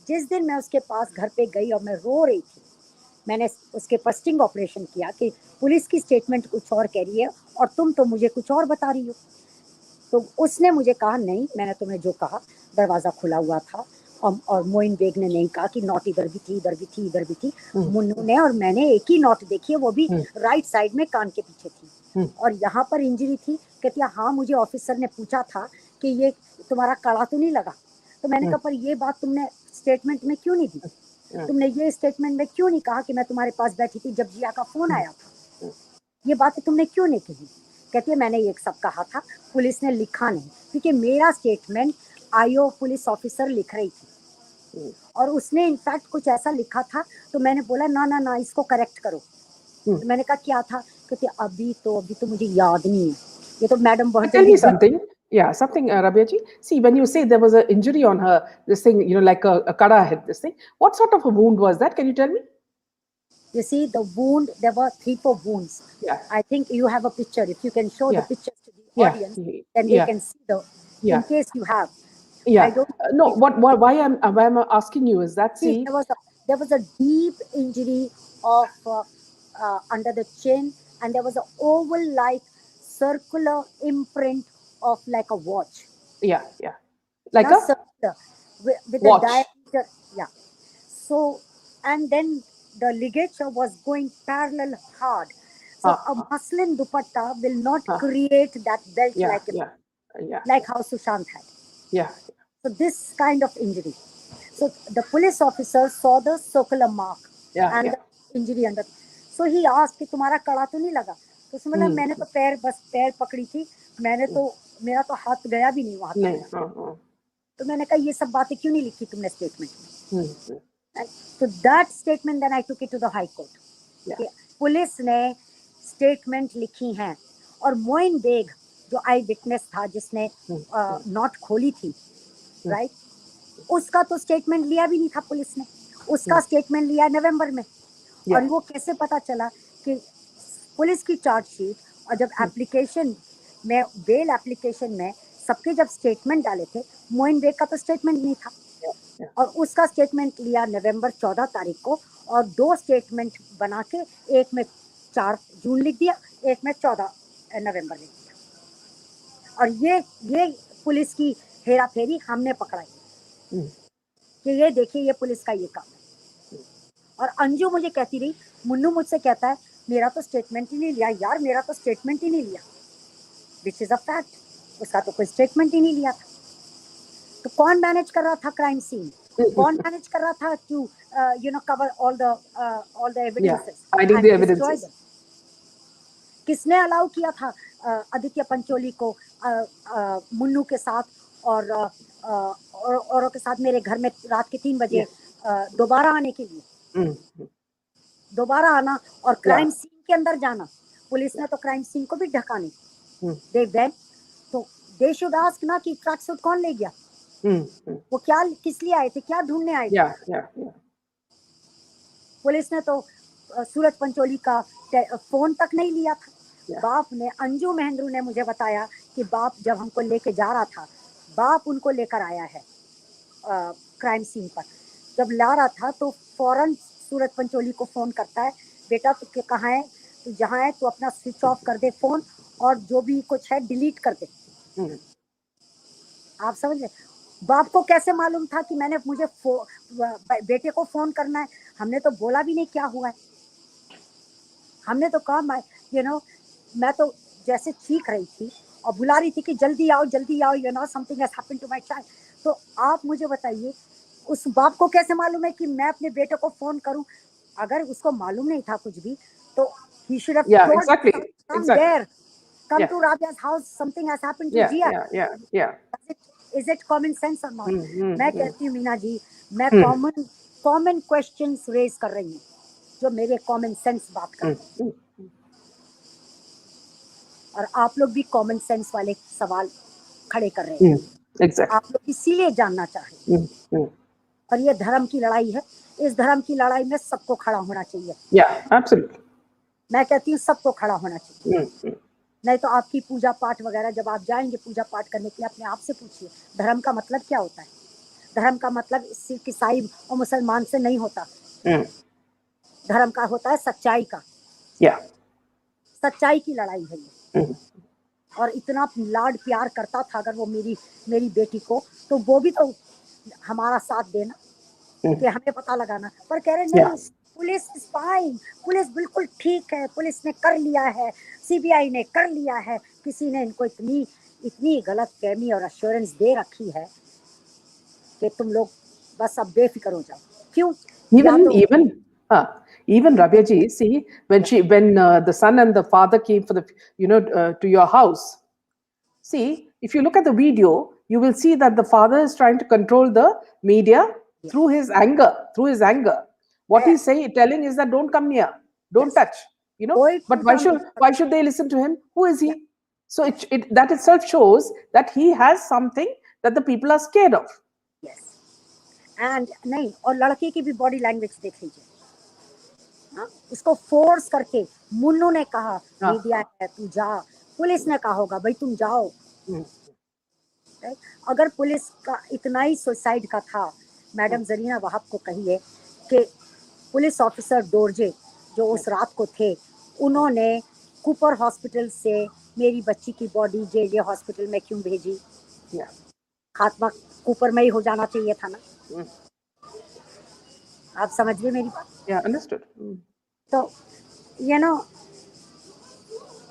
जिस दिन मैं उसके पास घर पे गई और मैं रो रही थी, मैंने उसके स्टिंग ऑपरेशन किया कि पुलिस की स्टेटमेंट कुछ और कह रही है और तुम तो मुझे कुछ और बता रही हो. तो उसने मुझे कहा नहीं, मैंने तुम्हें जो कहा, दरवाज़ा खुला हुआ था और मोइन बेग ने नहीं कहा कि नोट इधर भी थी, इधर भी थी, इधर भी थी. मुन्नू ने और मैंने एक ही नोट देखी है, वो भी राइट साइड में कान के पीछे थी, और यहाँ पर इंजरी थी. कहती है हाँ, मुझे ऑफिसर ने पूछा था कि ये तुम्हारा कड़ा तो नहीं लगा. तो मैंने कहा पर ये बात तुमने स्टेटमेंट में क्यों नहीं दी? तुमने ये स्टेटमेंट में क्यों नहीं कहा कि मैं तुम्हारे पास बैठी थी जब जिया का फोन आया था? ये बातें तुमने क्यों नहीं कही? कहती है मैंने ये सब कहा था, पुलिस ने लिखा नहीं, क्योंकि मेरा स्टेटमेंट IO पुलिस ऑफिसर लिख रही थी और उसने इनफैक्ट कुछ ऐसा लिखा था. तो मैंने बोला ना इसको करेक्ट करो. तो मैंने कहा क्या था? कहती अभी तो मुझे याद नहीं है, ये तो मैडम बहुत Tell me something. Yeah, something, Rabia ji. See, when you say there was an injury on her, this thing, you know, like a kada hit, this thing. What sort of a wound was that? Can you tell me? You see, the wound, there were 3-4 wounds. Yeah. I think you have a picture. If you can show the pictures to the audience, then they can see the. In case you have. Yeah. I don't No. Why I'm asking you is that see, there was a deep injury of under the chin, and there was an oval-like circular imprint of like a watch. Yeah. Like Not a circular, with watch. a diameter. Yeah. So, and then the ligature was going parallel hard. So a muslin dupatta will not create that belt like how Sushant had. Yeah. So this kind of injury. So the police officer saw the circular mark and the injury under. So he asked कि तुम्हारा कड़ा तो नहीं लगा? तो उसने बोला मैंने तो पैर पकड़ी थी, मेरा तो हाथ गया भी नहीं वहां तक. तो मैंने कहा ये सब बातें क्यों नहीं लिखी तुमने स्टेटमेंट में? तो that statement then I took it to the high court. Police ने स्टेटमेंट लिखी हैं और मोइन बेग जो आई विटनेस था जिसने नोट खोली थी, राइट, उसका तो स्टेटमेंट लिया भी नहीं था पुलिस ने. उसका स्टेटमेंट लिया नवंबर में. और वो कैसे पता चला कि पुलिस की चार्जशीट और जब एप्लीकेशन में, बेल एप्लीकेशन में सबके जब स्टेटमेंट डाले थे, मोइन बेग का तो स्टेटमेंट नहीं था. और उसका स्टेटमेंट लिया नवंबर 14 तारीख को और 2 स्टेटमेंट बना के, एक में 4 जून लिख दिया, एक में 14 नवंबर लिख दिया. और ये पुलिस की हेरा फेरी हमने पकड़ाई कि ये देखिए ये पुलिस का ये काम है. और अंजू मुझे कहती रही, मुन्नू मुझसे कहता है मेरा तो स्टेटमेंट ही नहीं लिया यार, मेरा तो स्टेटमेंट ही नहीं लिया, विच इज अ फैक्ट. उसका तो कोई स्टेटमेंट ही नहीं लिया था. तो कौन मैनेज कर रहा था क्राइम सीन? कौन मैनेज कर रहा था to cover all the evidences? किसने अलाउ किया था आदित्य पंचोली को मुन्नू के साथ और औरों के साथ मेरे घर में रात के 3 बजे दोबारा आने के लिए? दोबारा आना और क्राइम सीन के अंदर जाना. पुलिस ने तो क्राइम सीन को भी ढका नहीं. दे वेंट, तो दे शुड आस्क ना कि ट्रैक सूट कौन ले गया, वो क्या किस लिए आए थे, क्या ढूंढने आए थे. पुलिस ने तो सूरज पंचोली का फोन तक नहीं लिया था. बाप ने, अंजू महेंद्रू ने मुझे बताया कि बाप जब हमको लेके जा रहा था, बाप उनको लेकर आया है क्राइम सीन पर। जब ला रहा था तो फौरन सूरत पंचोली को फ़ोन करता है, बेटा तू कहाँ है, तू जहाँ है तो अपना स्विच ऑफ कर दे फ़ोन और जो भी कुछ है डिलीट कर दे। आप समझ रहे? बाप को कैसे मालूम था कि मैंने मुझे बेटे को फ़ोन करना है? हमने तो बोला भी नहीं क्या हुआ है। हमने तो कहा मैं तो जैसे चीख रही थी और बुला रही थी कि जल्दी आओ something has happened to my child. तो आप मुझे बताइए उस बाप को कैसे मालूम है कि मैं अपने बेटे को फोन करूं? अगर उसको मालूम नहीं था कुछ भी तो he should have Yeah, told exactly. come Exactly. there, come Yeah. to Rabia's house, something has happened to Yeah, Jia. yeah. Is it common sense or not? मैं कहती हूँ मीना जी, मैं कॉमन क्वेश्चंस रेज कर रही हूँ जो मेरे कॉमन सेंस बात कर रहे हैं। और आप लोग भी कॉमन सेंस वाले सवाल खड़े कर रहे हैं। Exactly. आप लोग इसीलिए जानना चाह रहे हैं। और ये धर्म की लड़ाई है, इस धर्म की लड़ाई में सबको खड़ा होना चाहिए। Yeah, absolutely. मैं कहती हूँ सबको खड़ा होना चाहिए। नहीं तो आपकी पूजा पाठ वगैरह जब आप जाएंगे पूजा पाठ करने के लिए अपने आप से पूछिए धर्म का मतलब क्या होता है। धर्म का मतलब सिर्फ ईसाई और मुसलमान से नहीं होता। धर्म का होता है सच्चाई का। Yeah. सच्चाई की लड़ाई है ये। और इतना लाड प्यार करता था अगर वो मेरी बेटी को, तो वो भी तो हमारा साथ देना कि हमें पता लगाना। पर कह रहे नहीं, पुलिस इज फाइन, पुलिस बिल्कुल ठीक है, पुलिस ने कर लिया है, सीबीआई ने कर लिया है। किसी ने इनको इतनी गलत फहमी और अश्योरेंस दे रखी है कि तुम लोग बस अब बेफिक्र हो जाओ। क्यों? Even Rabia ji, see, when the son and the father came for to your house, see, if you look at the video, you will see that the father is trying to control the media through his anger. What he's telling is that don't come near, don't touch, But why should they listen to him? Who is he? So that itself shows that he has something that the people are scared of. Yes. And नहीं, और लड़के की भी body language देख लीजिए। उसको force करके मुन्नू ने कहा मीडिया है तू जा, पुलिस ने कहा होगा भाई तुम जाओ। अगर पुलिस का इतना ही सुसाइड का था, मैडम जरीना वहाब को कहिए कि पुलिस ऑफिसर डोरजे जो उस रात को थे, उन्होंने कूपर हॉस्पिटल से मेरी बच्ची की बॉडी जेजे हॉस्पिटल में क्यों भेजी? खात्मा कूपर में ही हो जाना चाहिए था ना। आप समझिए मेरी बात? Understood. तो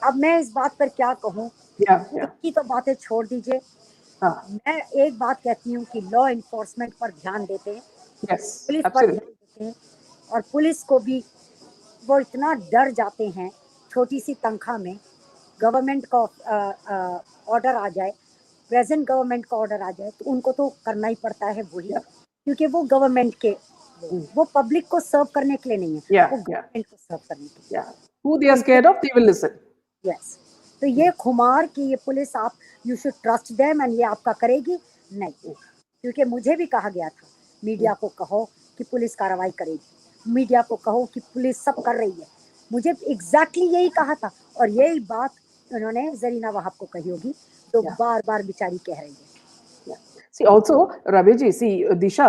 अब मैं इस बात पर क्या कहूँ? की तो बातें छोड़ दीजिए। मैं एक बात कहती हूँ कि लॉ इन्फोर्समेंट पर ध्यान देते हैं, पुलिस पर ध्यान देते हैं, और पुलिस को भी वो इतना डर जाते हैं छोटी सी तनख्वाह में। गवर्नमेंट का ऑर्डर आ जाए, प्रेजेंट गवर्नमेंट का ऑर्डर आ जाए तो उनको तो करना ही पड़ता है वही, क्योंकि वो गवर्नमेंट के वो पब्लिक को सर्व करने के लिए नहीं है, वो गवर्नमेंट को सर्व करने के लिए। Who they are scared of, they will listen. Yes. तो ये खुमार कि ये पुलिस आप you should trust them and ये आपका करेगी, नहीं। क्योंकि मुझे भी कहा गया था मीडिया को कहो कि पुलिस कार्रवाई करेगी, मीडिया को कहो कि पुलिस सब कर रही है। मुझे एग्जैक्टली यही कहा था और यही बात उन्होंने जरीना वहाब को कही होगी, तो बार-बार बेचारी कह रही है। See, also, Ravi ji, see, Disha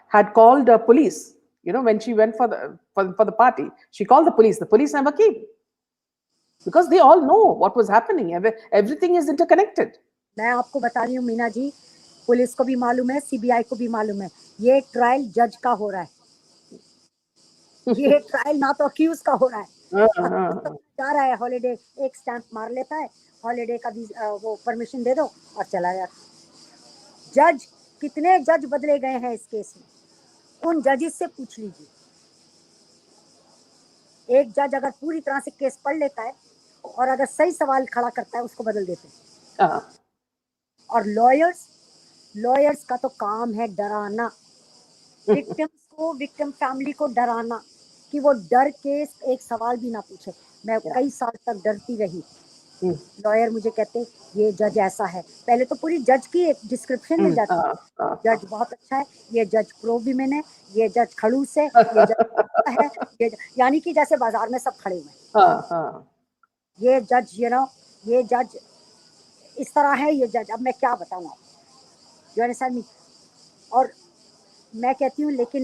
had called police, when she went for the party. She called the police. The police never came. Because they all know what was happening. Everything is interconnected. मैं आपको बता रही हूँ Meena ji, police को भी मालूम है, CBI को भी मालूम है, ये ट्रायल जज का हो रहा है। ये ट्रायल ना तो अक्यूज का हो रहा है। जा रहा है हॉलिडे, एक स्टैंप मार लेता है, हॉलिडे का भी वो परमिशन दे दो और चला जाता। जज, कितने जज बदले गए हैं इस केस में, उन जजेस से पूछ लीजिए। एक जज अगर पूरी तरह से केस पढ़ लेता है और अगर सही सवाल खड़ा करता है उसको बदल देते हैं। और लॉयर्स का तो काम है डराना, विक्टिम्स को, विक्टिम फैमिली को डराना कि वो डर के एक सवाल भी ना पूछे। मैं कई साल तक डरती रही। लॉयर मुझे कहते ये जज ऐसा है, पहले तो पूरी जज की एक डिस्क्रिप्शन मिल जाती है, जज बहुत अच्छा है, ये जज प्रो विमेन है, ये जज खड़ूस है, ये जज है, यानी कि जैसे बाजार में सब खड़े हुए हैं। ये जज ये जज इस तरह है ये जज, अब मैं क्या बताऊं आपको, यू अंडरस्टैंड मी। और मैं कहती हूँ लेकिन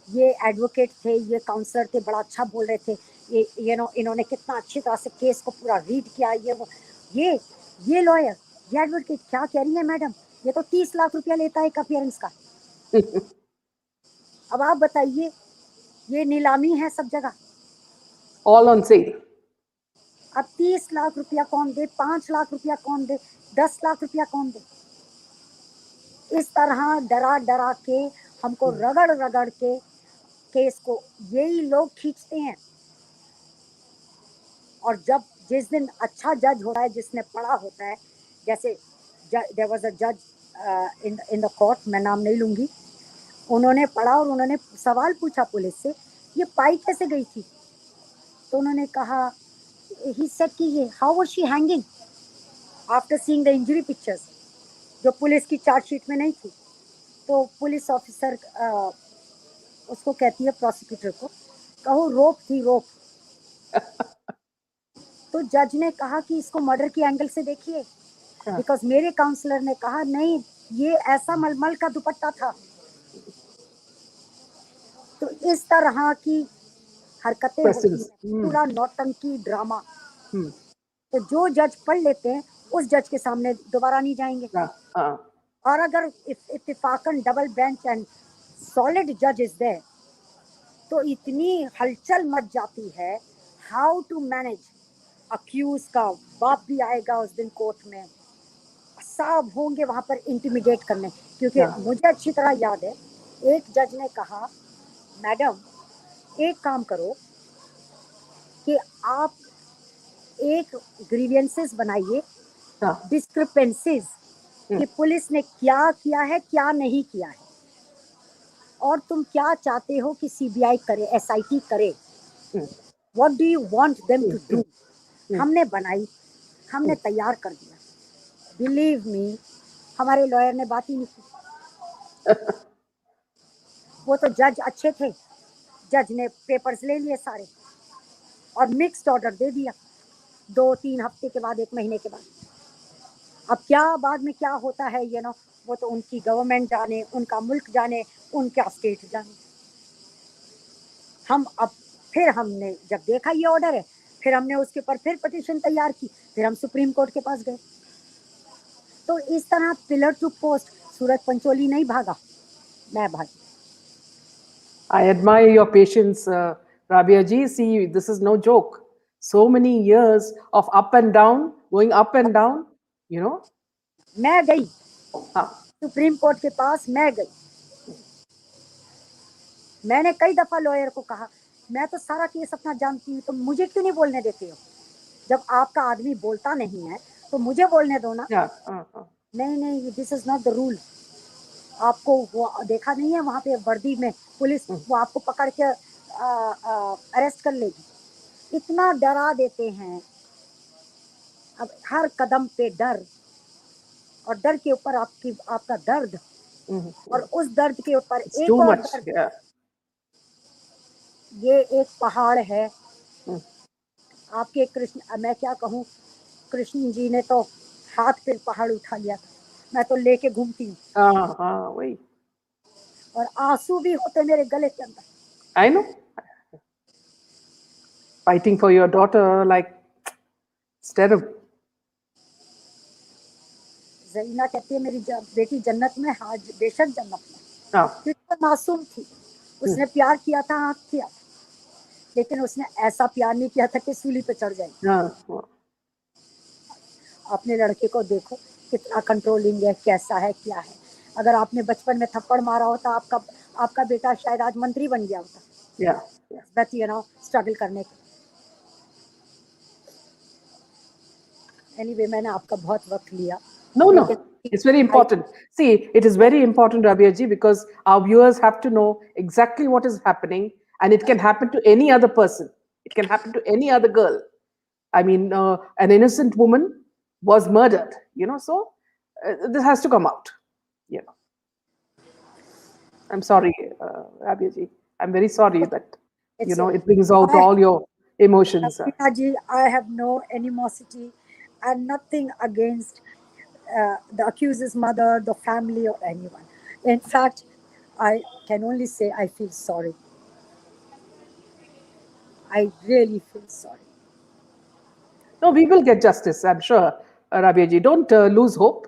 ये एडवोकेट थे, ये काउंसलर थे, बड़ा अच्छा बोल रहे थे, ये इन्होंने कितना अच्छी तरह से केस को पूरा रीड किया, ये लॉयर, ये एडवोकेट क्या कह रही है मैडम, ये तो 30 लाख रुपया लेता है एक अपीयरेंस का। अब आप बताइए, ये नीलामी है सब जगह। All on sale. अब 30 लाख रुपया कौन दे, 5 लाख रुपया कौन दे, 10 लाख रुपया कौन दे? इस तरह डरा डरा के हमको रगड़ रगड़ के केस को यही लोग खींचते हैं। और जब जिस दिन अच्छा जज होता है, जिसने पढ़ा होता है, जैसे देयर वाज अ जज इन द कोर्ट, मैं नाम नहीं लूंगी, उन्होंने पढ़ा और उन्होंने सवाल पूछा पुलिस से, ये पाई कैसे गई थी? तो उन्होंने कहा, ही सेड कि ये how was she hanging after seeing the injury pictures, जो पुलिस की चार्जशीट में नहीं थी। तो पुलिस ऑफिसर उसको कहती है, प्रोसिक्यूटर को, कहो रोप थी, रोप। तो जज ने कहा कि इसको मर्डर की एंगल से देखिए, बिकॉज मेरे काउंसलर ने कहा नहीं, ये ऐसा मलमल का दुपट्टा था। तो इस तरह की हरकतें होती हैं, पूरा नौटंकी ड्रामा। तो जो जज पढ़ लेते हैं उस जज के सामने दोबारा नहीं जाएंगे। और अगर इत्तेफाकन डबल बेंच एंड सॉलिड जज इज देयर, तो इतनी हलचल मच जाती है, हाउ टू मैनेज। अक्यूज का बाप भी आएगा उस दिन कोर्ट में, सब होंगे वहां पर इंटिमिडेट करने। क्योंकि मुझे अच्छी तरह याद है, एक जज ने कहा, मैडम एक काम करो कि आप एक ग्रीवियंसेस बनाइए, डिस्क्रिपेंसीज, कि पुलिस ने क्या किया है, क्या नहीं किया है, और तुम क्या चाहते हो कि सीबीआई करे, एसआईटी करे, what do you want them to do. हमने बनाई, हमने तैयार कर दिया। बिलीव मी, हमारे लॉयर ने बात ही नहीं की। वो तो जज अच्छे थे, जज ने पेपर्स ले लिए सारे और मिक्स्ड ऑर्डर दे दिया 2-3 हफ्ते के बाद, 1 महीने के बाद। अब क्या बाद में क्या होता है, वो तो उनकी गवर्नमेंट जाने, उनका मुल्क जाने, उनका स्टेट जाने। फिर हमने जब देखा ये ऑर्डर है, फिर हमने उसके ऊपर फिर पिटीशन तैयार की, फिर हम सुप्रीम कोर्ट के पास गए। तो इस तरह पिलर टू पोस्ट सूरज पंचोली नहीं भागा, मैं भागी। I admire your patience, Rabia ji. See, this is no joke. So many years of up and down, going up and down, मैं गई सुप्रीम कोर्ट के पास, मैं गई। मैंने कई दफा लॉयर को कहा, मैं तो सारा केस अपना जानती हूँ, तो मुझे क्यों नहीं बोलने देते हो? जब आपका आदमी बोलता नहीं है तो मुझे बोलने दो ना। नहीं, this is not the rule. आपको वो देखा नहीं है वहां पे वर्दी में पुलिस, वो आपको पकड़ के अरेस्ट कर लेगी। इतना डरा देते हैं, अब हर कदम पे डर, और डर के ऊपर आपका दर्द, और उस दर्द के ऊपर एक और दर्द। ये एक पहाड़ है आपके कृष्ण, मैं क्या कहूँ, कृष्ण जी ने तो हाथ पे पहाड़ उठा लिया था, मैं तो लेके घूमती हूँ। वही। और आंसू भी होते मेरे गले के अंदर। I know. Fighting for your daughter, like, it's terrible. Zarina कहती है, मेरी बेटी जन्नत में, हाँ बेशक जन्नत में, क्योंकि मासूम थी, उसने प्यार किया था, आँख किया था, लेकिन उसने ऐसा प्यार नहीं किया था कि सूली पे चढ़ जाए। अपने लड़के को देखो कितना कंट्रोलिंग है, कैसा है, क्या है। अगर आपने बचपन में थप्पड़ मारा होता, आपका बेटा शायद आज मंत्री बन गया होता। बट स्ट्रगल करने के। एनीवे, मैंने आपका बहुत वक्त लिया। No, it's very important. See, it is very important, Rabia ji, because our viewers have to know exactly what is happening, and it can happen to any other person. It can happen to any other girl. I mean, an innocent woman was murdered, so this has to come out. I'm sorry, Rabia ji. I'm very sorry that, it brings out all your emotions. Ji, I have no animosity and nothing against the accuser's mother, the family, or anyone. In fact, I can only say I feel sorry. I really feel sorry. No, we will get justice, I'm sure, Rabia ji. Don't lose hope.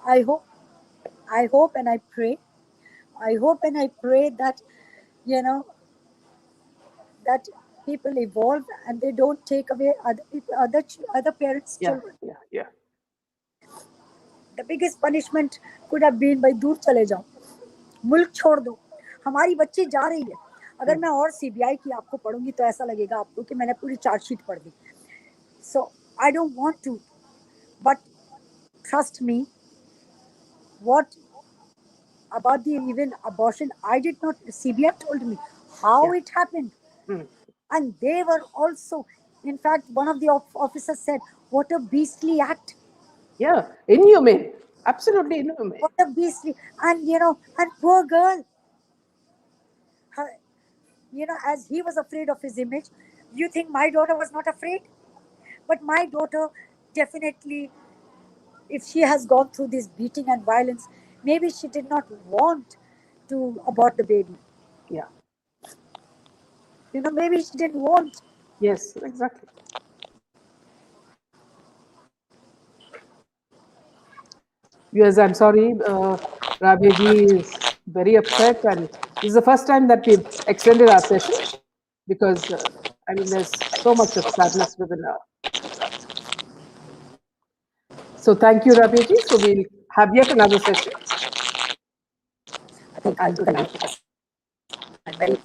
I hope and I pray. I hope and I pray that, you know, that people evolve and they don't take away other people, other parents' Yeah, children. yeah, yeah. The biggest punishment could have been by दूर चले जाओ, मुल्क छोड़ दो, हमारी बच्ची जा रही है. अगर मैं और CBI की आपको पढ़ूंगी तो ऐसा लगेगा आपको कि मैंने पूरी चार्जशीट पढ़ दी. So I don't want to, but trust me, what about the even abortion, I did not, CBI told me how it happened. And they were also, in fact, one of the officers said, what a beastly act. Yeah, inhumane. Absolutely inhumane. What a beastly, and you know, and poor girl. Her, you know, as he was afraid of his image, you think my daughter was not afraid? But my daughter definitely, if she has gone through this beating and violence, maybe she did not want to abort the baby. Yeah. You know, maybe she didn't want. Yes, exactly. Yes, I'm sorry. Rabia ji is very upset, and this is the first time that we've extended our session because, I mean, there's so much of sadness within her. So thank you, Rabia ji. So we'll have yet another session. I think I'll do the night. I'm very